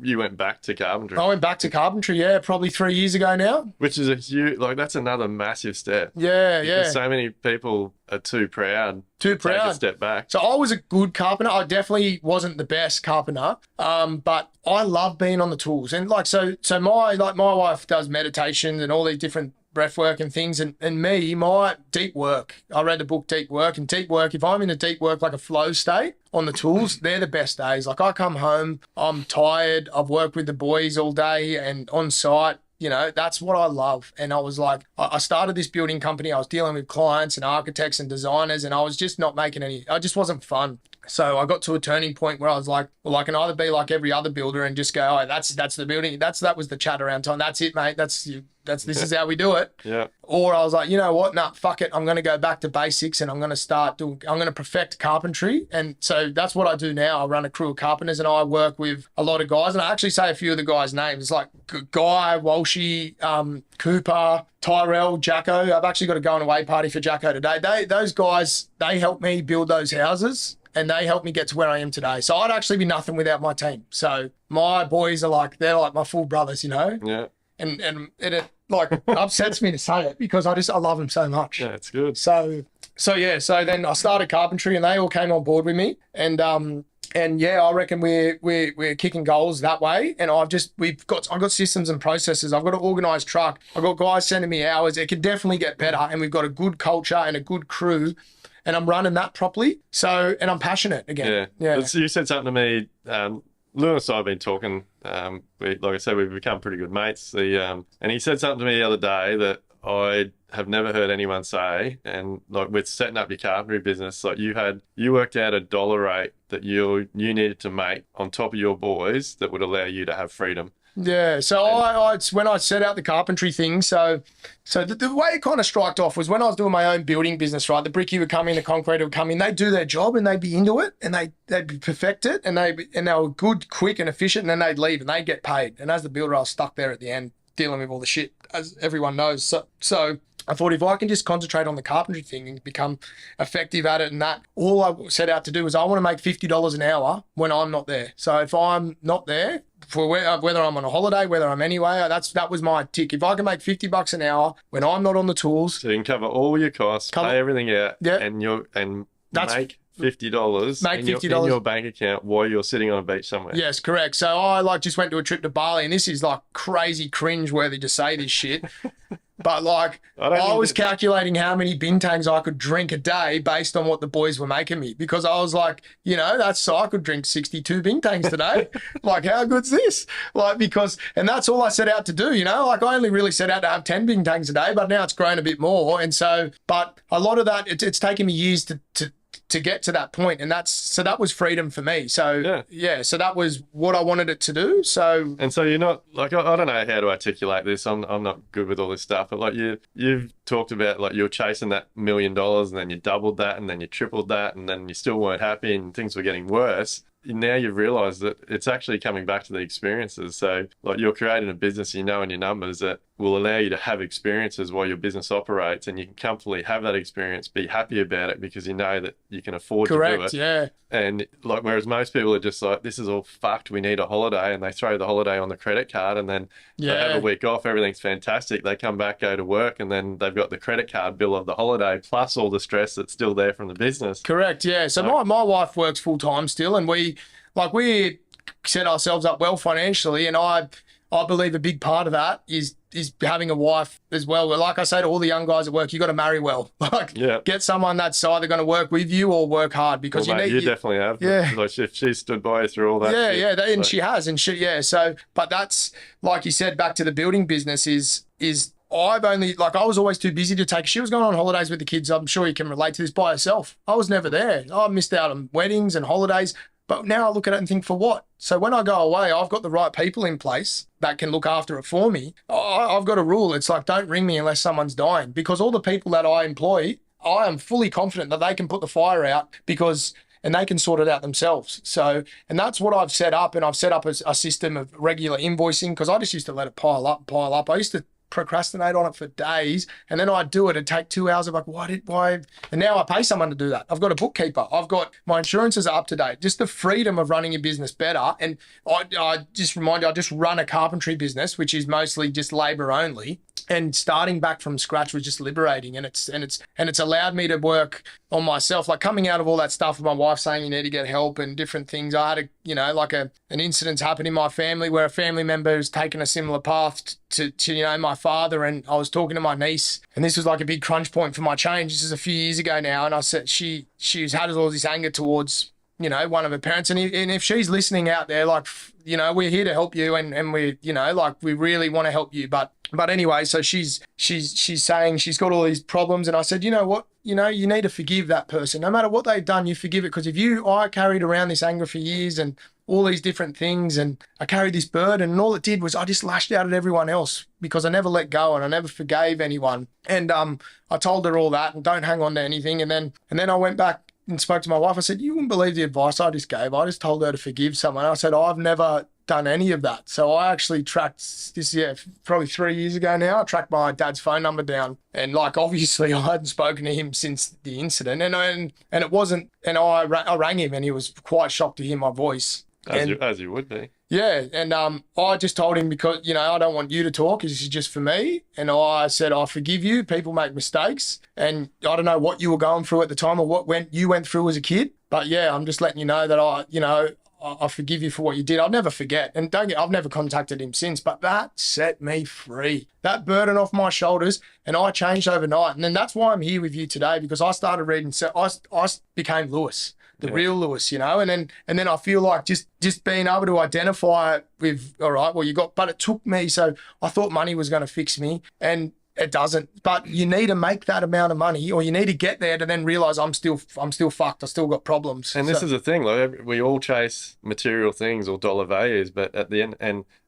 you went back to carpentry. I went back to carpentry, yeah, probably 3 years ago now. Which is a huge, like, that's another massive step. Yeah, because so many people are too proud to take a step back. So I was a good carpenter. I definitely wasn't the best carpenter, but I love being on the tools. And like so my wife does meditations and all these different breath work and things, and me, my deep work. I read the book Deep Work, and deep work, if I'm in a deep work, like a flow state on the tools, they're the best days. Like I come home, I'm tired, I've worked with the boys all day and on site. You know, that's what I love. And I was like, I started this building company. I was dealing with clients and architects and designers, and I was just not making I just wasn't fun. So I got to a turning point where I was like, well, I can either be like every other builder and just go, oh, that's the building. That was the chat around time. That's it, mate. This is how we do it. Yeah. Or I was like, you know what? Nah, fuck it. I'm going to go back to basics and I'm going to perfect carpentry. And so that's what I do now. I run a crew of carpenters and I work with a lot of guys. And I actually say a few of the guys' names. It's like Guy, Walshy, Cooper, Tyrell, Jacko. I've actually got a going away party for Jacko today. Those guys, they helped me build those houses. And they helped me get to where I am today. So I'd actually be nothing without my team. So my boys are they're like my full brothers, you know? Yeah. And it like upsets me to say it because I love them so much. Yeah, it's good. So then I started carpentry and they all came on board with me. And yeah, I reckon we're kicking goals that way. And I've got systems and processes. I've got an organised truck. I've got guys sending me hours. It could definitely get better. And we've got a good culture and a good crew. And I'm running that properly. So, and I'm passionate again. Yeah. You said something to me. Lewis and I have been talking. Like I said, we've become pretty good mates. And he said something to me the other day that I have never heard anyone say. And like with setting up your carpentry business, like you worked out a dollar rate that you needed to make on top of your boys that would allow you to have freedom. Yeah, so when I set out the carpentry thing, so the way it kind of struck off was when I was doing my own building business, right? The brickie would come in, the concrete would come in, they'd do their job and they'd be into it and they'd be perfect it and they were good, quick and efficient, and then they'd leave and they'd get paid. And as the builder, I was stuck there at the end dealing with all the shit, as everyone knows. So I thought if I can just concentrate on the carpentry thing and become effective at it, and that all I set out to do was I want to make $50 an hour when I'm not there. So if I'm not there, for whether I'm on a holiday, whether I'm anyway, that was my tick. If I can make $50 an hour when I'm not on the tools, so you can cover all your costs, pay everything out, and make $50 in your bank account while you're sitting on a beach somewhere. Yes, correct. So I just went to a trip to Bali, and this is like crazy cringe-worthy to say this shit. But like, I was calculating how many bintangs I could drink a day based on what the boys were making me, because I was like, you know, I could drink 62 bintangs today. Like, how good's this? Like, and that's all I set out to do, you know, like I only really set out to have 10 bintangs a day, but now it's grown a bit more. And so, but a lot of that, it's taken me years to get to that point, and that was freedom for me. So so that was what I wanted it to do. So you're not like, I don't know how to articulate this. I'm not good with all this stuff, but like you've talked about like you're chasing that $1 million and then you doubled that and then you tripled that and then you still weren't happy and things were getting worse. Now you've realized that it's actually coming back to the experiences. So like you're creating a business, you know, in your numbers that will allow you to have experiences while your business operates, and you can comfortably have that experience, be happy about it because you know that you can afford to do it. Yeah. And like, whereas most people are just like, this is all fucked, we need a holiday, and they throw the holiday on the credit card and then they have a week off, everything's fantastic. They come back, go to work, and then they've got the credit card bill of the holiday plus all the stress that's still there from the business. Correct, yeah. So my wife works full time still, and we set ourselves up well financially, and I believe a big part of that is having a wife as well. Like I say to all the young guys at work, you got to marry well. Get someone that's either going to work with you or work hard, because you definitely have. Yeah, like if she stood by you through all that. And she has, and So, but that's like you said. Back to the building business is. I was always too busy to take. She was going on holidays with the kids. I'm sure you can relate to this by herself. I was never there. I missed out on weddings and holidays. But now I look at it and think, for what? So when I go away, I've got the right people in place that can look after it for me. I've got a rule. It's like, don't ring me unless someone's dying, because all the people that I employ, I am fully confident that they can put the fire out and they can sort it out themselves. So, and that's what I've set up. And I've set up a system of regular invoicing, because I just used to let it pile up. I used to procrastinate on it for days, and then I'd do it. It'd take 2 hours. I'm like, why? And now I pay someone to do that. I've got a bookkeeper. I've got my insurances are up to date. Just the freedom of running your business better. And I just remind you, I just run a carpentry business, which is mostly just labor only. And starting back from scratch was just liberating, and it's allowed me to work on myself. Like coming out of all that stuff with my wife saying you need to get help and different things. I had an incident happen in my family where a family member has taken a similar path to my father, and I was talking to my niece, and this was like a big crunch point for my change. This is a few years ago now, and I said she's had all this anger towards one of her parents, and if she's listening out there, like we're here to help you, and we we really want to help you, but anyway, so she's saying she's got all these problems, and I said, you know what, you need to forgive that person. No matter what they've done, you forgive it, because I carried around this anger for years and all these different things, and I carried this burden, and all it did was I just lashed out at everyone else because I never let go and I never forgave anyone. And I told her all that and don't hang on to anything. And then I went back and spoke to my wife. I said, you wouldn't believe the advice I just gave. I just told her to forgive someone. I said, I've never done any of that. So I actually tracked this, probably 3 years ago now. I tracked my dad's phone number down, and obviously I hadn't spoken to him since the incident, and it wasn't. And I rang him, and he was quite shocked to hear my voice. As you would be. Yeah, and I just told him, because I don't want you to talk. This is just for me. And I said, I forgive you. People make mistakes, and I don't know what you were going through at the time or what you went through as a kid. But yeah, I'm just letting you know that I forgive you for what you did. I'll never forget. And I've never contacted him since, but that set me free. That burden off my shoulders, and I changed overnight. And then that's why I'm here with you today, because I started reading. So I became Lewis, the real Lewis, and then I feel like just being able to identify with, all right, well, but it took me. So I thought money was going to fix me, and it doesn't. But you need to make that amount of money, or you need to get there to then realize I'm still fucked. I still got problems. And this is the thing, like we all chase material things or dollar values, but at the end,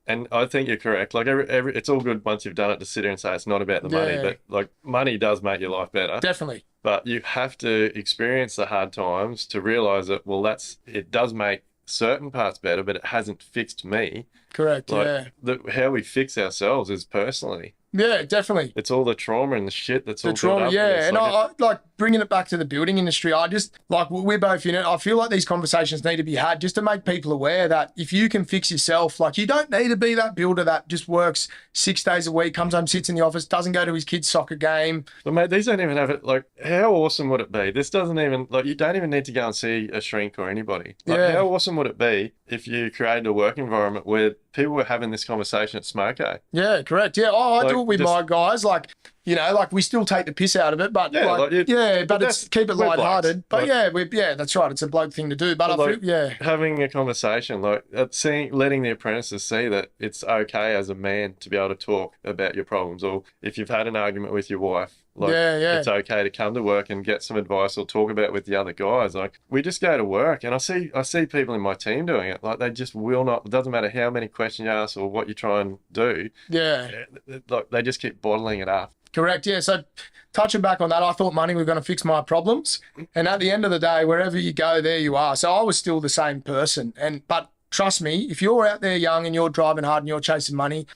and I think you're correct. Like it's all good once you've done it to sit here and say it's not about the money, but like money does make your life better. Definitely. But you have to experience the hard times to realize that, well, it does make certain parts better, but it hasn't fixed me. Correct. How we fix ourselves is personally. Yeah, definitely. It's all the trauma and the shit that's all trauma, built up. Yeah. And I like bringing it back to the building industry. I just, we're both in it. I feel like these conversations need to be had just to make people aware that if you can fix yourself, you don't need to be that builder that just works 6 days a week, comes home, sits in the office, doesn't go to his kid's soccer game. But mate, these don't even have it. How awesome would it be? This doesn't even, you don't even need to go and see a shrink or anybody. How awesome would it be if you created a work environment where people were having this conversation at Smoko? Yeah, correct. Yeah. I do it with my guys. We still take the piss out of it, but it's keep it lighthearted. But that's right. It's a bloke thing to do. But I feel, having a conversation, letting the apprentices see that it's okay as a man to be able to talk about your problems, or if you've had an argument with your wife, it's okay to come to work and get some advice or talk about it with the other guys. We just go to work, and I see people in my team doing it. They just will not. It doesn't matter how many questions you ask or what you try and do. Yeah. They just keep bottling it up. Correct. Yeah. So touching back on that, I thought money was going to fix my problems, and at the end of the day, wherever you go, there you are. So I was still the same person, but trust me, if you're out there young and you're driving hard and you're chasing money,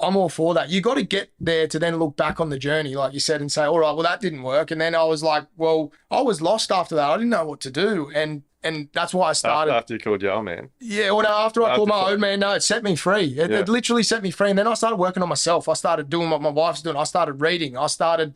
I'm all for that. You got to get there to then look back on the journey, like you said, and say, all right, well, that didn't work. And then I was like, well, I was lost after that. I didn't know what to do. And that's why I started. After you called your old man. Yeah, well, no, after I called my old man, no, it set me free. It literally set me free. And then I started working on myself. I started doing what my wife's doing. I started reading. I started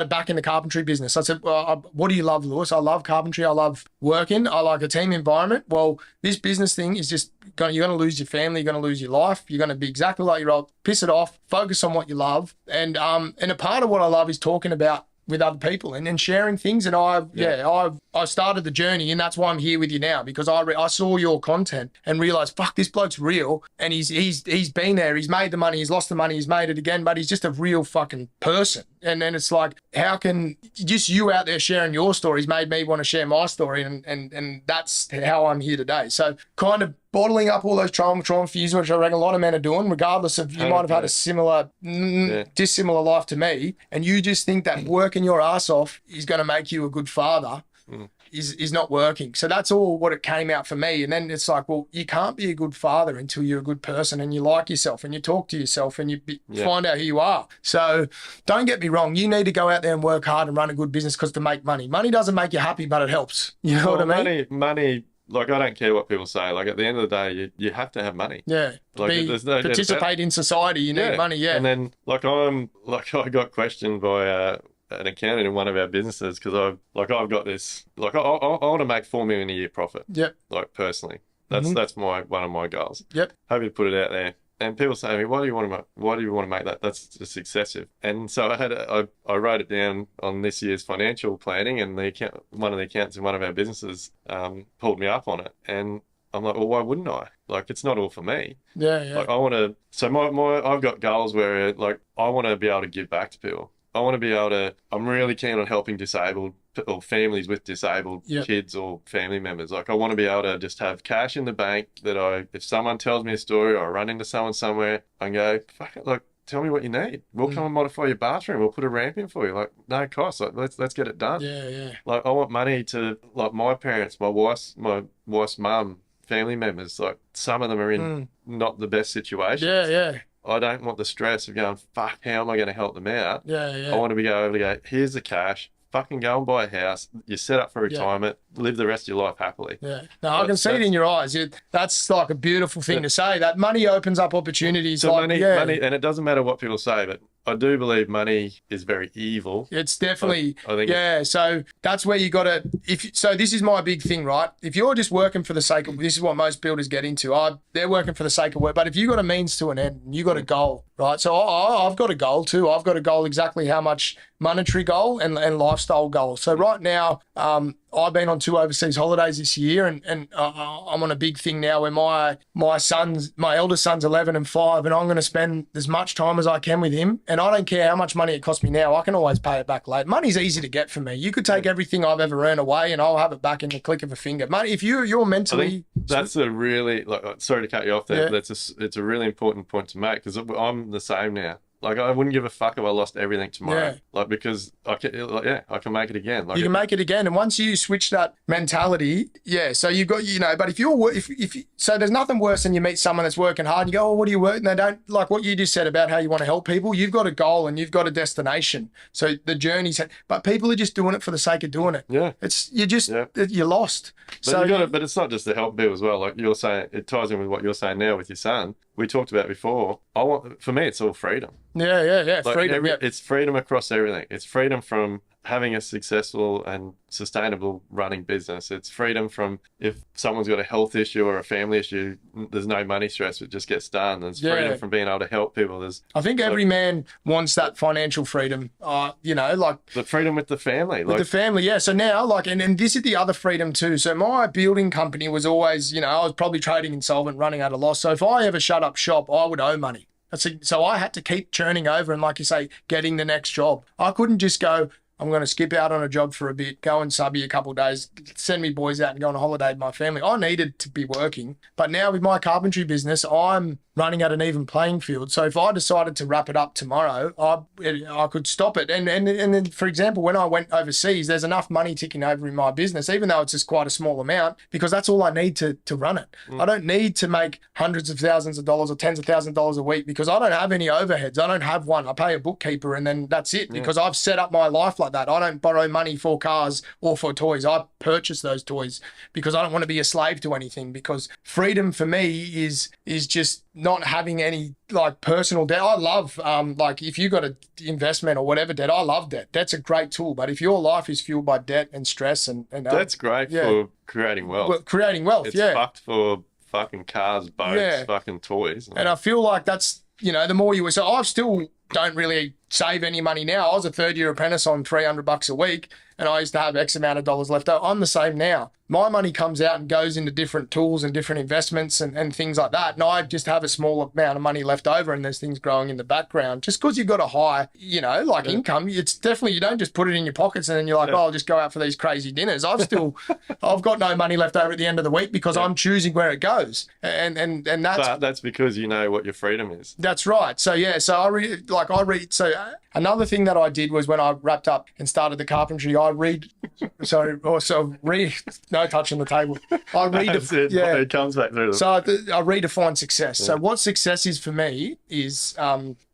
back in the carpentry business. I said, what do you love, Lewis? I love carpentry. I love working. I like a team environment. Well, this business thing is just, you're going to lose your family. You're going to lose your life. You're going to be exactly like your old. Piss it off. Focus on what you love. And a part of what I love is talking about with other people and sharing things. And I started the journey, and that's why I'm here with you now, because I saw your content and realized, fuck, this bloke's real, and he's been there, he's made the money, he's lost the money, he's made it again, but he's just a real fucking person. And then it's like, how can just you out there sharing your stories made me want to share my story, and that's how I'm here today. So kind of bottling up all those trauma fuse, which I reckon a lot of men are doing, regardless of you might have had a similar, dissimilar life to me, and you just think that working your ass off is going to make you a good father. is not working. So that's all what it came out for me. And then it's like, well, you can't be a good father until you're a good person and you like yourself and you talk to yourself and you find out who you are. So don't get me wrong. You need to go out there and work hard and run a good business because to make money. Money doesn't make you happy, but it helps. You know what I mean? Money. Like, I don't care what people say. Like, at the end of the day, you have to have money. Yeah. Like, Participate in society. You need money. Yeah. And then, I got questioned by an accountant in one of our businesses because I've got this. Like, I want to make $4 million a year profit. Yep. Like, personally, that's one of my goals. Yep. Happy to put it out there. And people say to me, why do you want to make that? That's just excessive. And so I wrote it down on this year's financial planning, and one of the accountants in one of our businesses pulled me up on it. And I'm like, well, why wouldn't I? Like, it's not all for me. Yeah, yeah. Like, I want to. So I've got goals where, like, I want to be able to give back to people. I want to be able to. I'm really keen on helping disabled or families with disabled kids or family members. Like, I want to be able to just have cash in the bank that if someone tells me a story or I run into someone somewhere, I can go, fuck it, like, tell me what you need. We'll come and modify your bathroom. We'll put a ramp in for you. Like, no cost. Like, let's get it done. Yeah, yeah. Like, I want money to, like, my parents, my wife's mum, family members. Like, some of them are in not the best situations. Yeah, yeah. I don't want the stress of going, fuck, how am I going to help them out? Yeah, yeah. I want to be able to go, here's the cash. Fucking go and buy a house. You're set up for retirement. Live the rest of your life happily. Yeah. No, I can see it in your eyes. That's like a beautiful thing to say. That money opens up opportunities. So money, and it doesn't matter what people say, but I do believe money is very evil. It's definitely, I think so that's where you got to, so this is my big thing, right? If you're just working for the sake of, this is what most builders get into. They're working for the sake of work, but if you got a means to an end, you got a goal, right? So I've got a goal too. I've got a goal, exactly how much monetary goal and lifestyle goal. So right now, I've been on 2 overseas holidays this year, and I'm on a big thing now where my eldest son's 11 and 5, and I'm going to spend as much time as I can with him. And I don't care how much money it costs me now. I can always pay it back later. Money's easy to get for me. You could take everything I've ever earned away, and I'll have it back in the click of a finger. Money, if you're mentally, that's a really, like, sorry to cut you off there. But it's a really important point to make, because I'm the same now. Like, I wouldn't give a fuck if I lost everything tomorrow. Yeah. Like, because I can make it again. Like, you can make it again. And once you switch that mentality, so you've got, but if so there's nothing worse than you meet someone that's working hard and you go, oh, what do you work? And they don't, like what you just said about how you want to help people. You've got a goal and you've got a destination. So the journey's, but people are just doing it for the sake of doing it. Yeah. You're lost. But it's not just to help people as well. Like you're saying, it ties in with what you're saying now with your son. We talked about before. For me, it's all freedom. Yeah. Like freedom. It's freedom across everything. It's freedom from having a successful and sustainable running business. It's freedom from, if someone's got a health issue or a family issue, there's no money stress. It just gets done. There's freedom from being able to help people. I think every man wants that financial freedom, like the freedom with the family. With the family, yeah. So now, and this is the other freedom too. So my building company was always, I was probably trading insolvent, running at a loss. So if I ever shut up shop, I would owe money. So I had to keep churning over and, like you say, getting the next job. I couldn't just go, I'm going to skip out on a job for a bit, go and subby a couple of days, send me boys out and go on a holiday with my family. I needed to be working. But now with my carpentry business, I'm running at an even playing field. So if I decided to wrap it up tomorrow, I could stop it. And then, for example, when I went overseas, there's enough money ticking over in my business, even though it's just quite a small amount, because that's all I need to run it. I don't need to make hundreds of thousands of dollars or tens of thousands of dollars a week, because I don't have any overheads. I don't have one. I pay a bookkeeper and then that's it, because I've set up my life like that. I don't borrow money for cars or for toys. I purchase those toys because I don't want to be a slave to anything, because freedom for me is just not having any like personal debt. I love like if you got an investment or whatever debt, I love debt. Debt's a great tool, but if your life is fueled by debt and stress and that's great for creating wealth. Well, creating wealth, it's fucked for fucking cars, boats, fucking toys. And I feel like that's, the more you were, so I still don't really save any money now. I was a third-year apprentice on $300 a week, and I used to have X amount of dollars left over. I'm the same now. my money comes out and goes into different tools and different investments and things like that. And I just have a small amount of money left over and there's things growing in the background. Just because you've got a high, income, it's definitely, you don't just put it in your pockets and then you're like, oh, I'll just go out for these crazy dinners. I've got no money left over at the end of the week because I'm choosing where it goes. And that's because you know what your freedom is. That's right. So another thing that I did was when I wrapped up and started the carpentry, no touching the table. It comes back through. So I redefine success. Yeah. So what success is for me is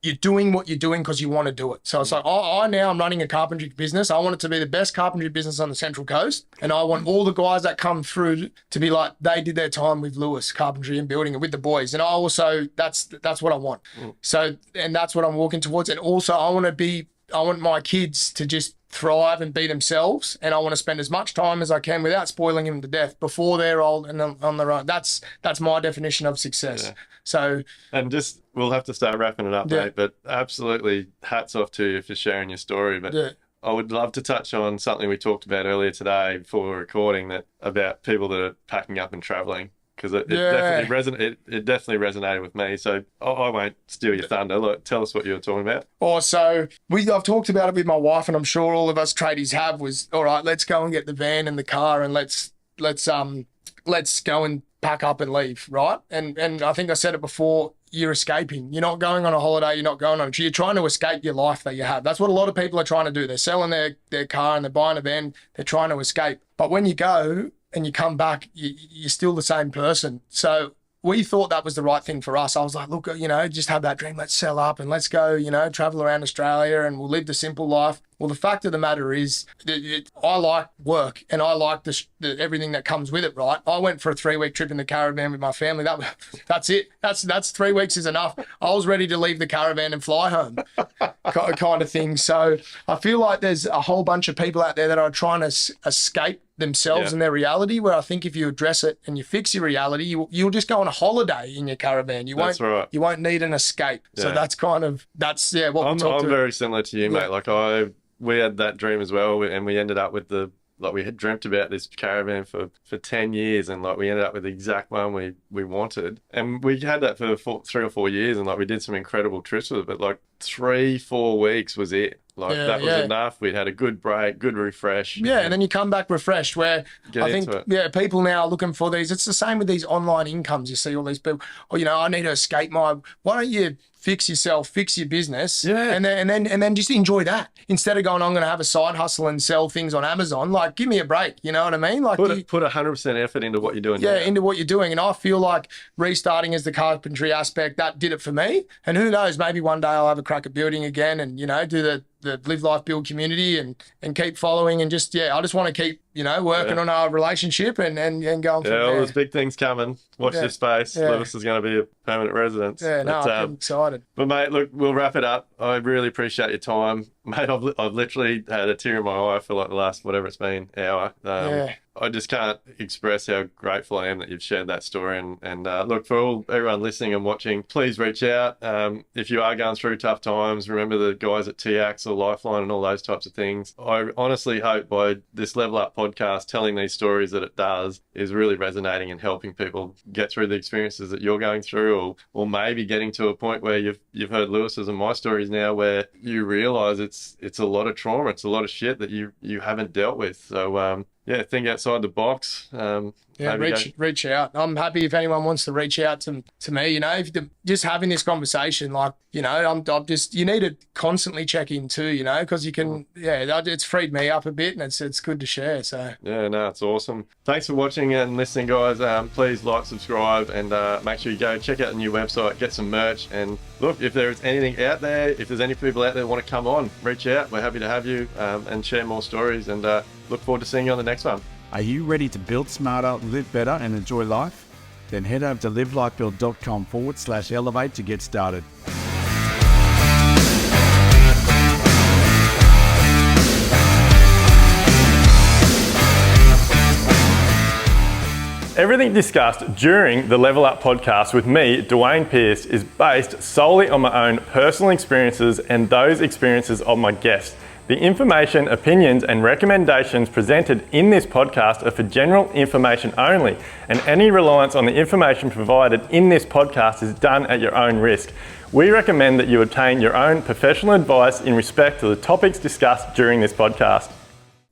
you're doing what you're doing because you want to do it. So it's like, I'm running a carpentry business. I want it to be the best carpentry business on the Central Coast. And I want all the guys that come through to be like, they did their time with Lewis Carpentry and building it with the boys. And I also, that's what I want. So, and that's what I'm walking towards. And also I want my kids to just thrive and be themselves, and I want to spend as much time as I can without spoiling them to death before they're old and on their own. That's my definition of success. Yeah. So, and we'll have to start wrapping it up, mate, but absolutely hats off to you for sharing your story. But I would love to touch on something we talked about earlier today before recording, about people that are packing up and traveling. Because it definitely resonated with me. So I won't steal your thunder. Look, tell us what you were talking about. So I've talked about it with my wife, and I'm sure all of us tradies have. Was all right. Let's go and get the van and the car, and let's go and pack up and leave. Right. And I think I said it before. You're escaping. You're not going on a holiday. You're not going on. You're trying to escape your life that you have. That's what a lot of people are trying to do. They're selling their car and they're buying a van. They're trying to escape. But when you go and you come back, you're still the same person. So we thought that was the right thing for us. I was like, look, just have that dream. Let's sell up and let's go, travel around Australia and we'll live the simple life. Well, the fact of the matter is I like work and I like everything that comes with it, right? I went for a 3-week trip in the caravan with my family. That's it. That's 3 weeks is enough. I was ready to leave the caravan and fly home kind of thing. So I feel like there's a whole bunch of people out there that are trying to escape themselves and their reality, where I think if you address it and you fix your reality, you'll just go on a holiday in your caravan. You won't need an escape. Yeah. So that's what I'm very similar to you, mate. Like we had that dream as well, and we ended up with we had dreamt about this caravan for 10 years, and we ended up with the exact one we wanted. And we had that for 3 or 4 years, and we did some incredible trips with it, but 3-4 weeks was it. That was enough. We'd had a good break, good refresh. Yeah, and then you come back refreshed, where I think, people now are looking for these. It's the same with these online incomes. You see all these people, I need to escape why don't you fix yourself, fix your business, and then just enjoy that. Instead of going, I'm going to have a side hustle and sell things on Amazon, give me a break, you know what I mean? Put 100% effort into what you're doing. Yeah, into what you're doing. And I feel like restarting as the carpentry aspect, that did it for me. And who knows, maybe one day I'll have a crack at building again and, do the live, life, build community and keep following and I just want to keep, working on our relationship and going from there. All those big things coming. Watch this space. Lewis is going to be a permanent residence. I'm excited. But mate, look, we'll wrap it up. I really appreciate your time. Mate, I've literally had a tear in my eye for the last, whatever it's been, hour. I just can't express how grateful I am that you've shared that story. And look, for everyone listening and watching, please reach out. If you are going through tough times, remember the guys at TX or Lifeline and all those types of things. I honestly hope by this Level Up podcast, telling these stories that it does, is really resonating and helping people get through the experiences that you're going through, or maybe getting to a point where you've heard Lewis's and my stories now, where you realise it's a lot of trauma, it's a lot of shit that you haven't dealt with. So think outside the box. Reach out. I'm happy if anyone wants to reach out to me. If just having this conversation, I'm just, you need to constantly check in too, because you can, it's freed me up a bit, and it's good to share. So it's awesome. Thanks for watching and listening, guys. Please like, subscribe, and make sure you go check out the new website, get some merch, and look, if there's anything out there, if there's any people out there that want to come on, reach out. We're happy to have you and share more stories, and look forward to seeing you on the next one. Are you ready to build smarter, live better, and enjoy life? Then head over to livelifebuild.com/elevate to get started. Everything discussed during the Level Up podcast with me, Dwayne Pearce, is based solely on my own personal experiences and those experiences of my guests. The information, opinions, and recommendations presented in this podcast are for general information only, and any reliance on the information provided in this podcast is done at your own risk. We recommend that you obtain your own professional advice in respect to the topics discussed during this podcast.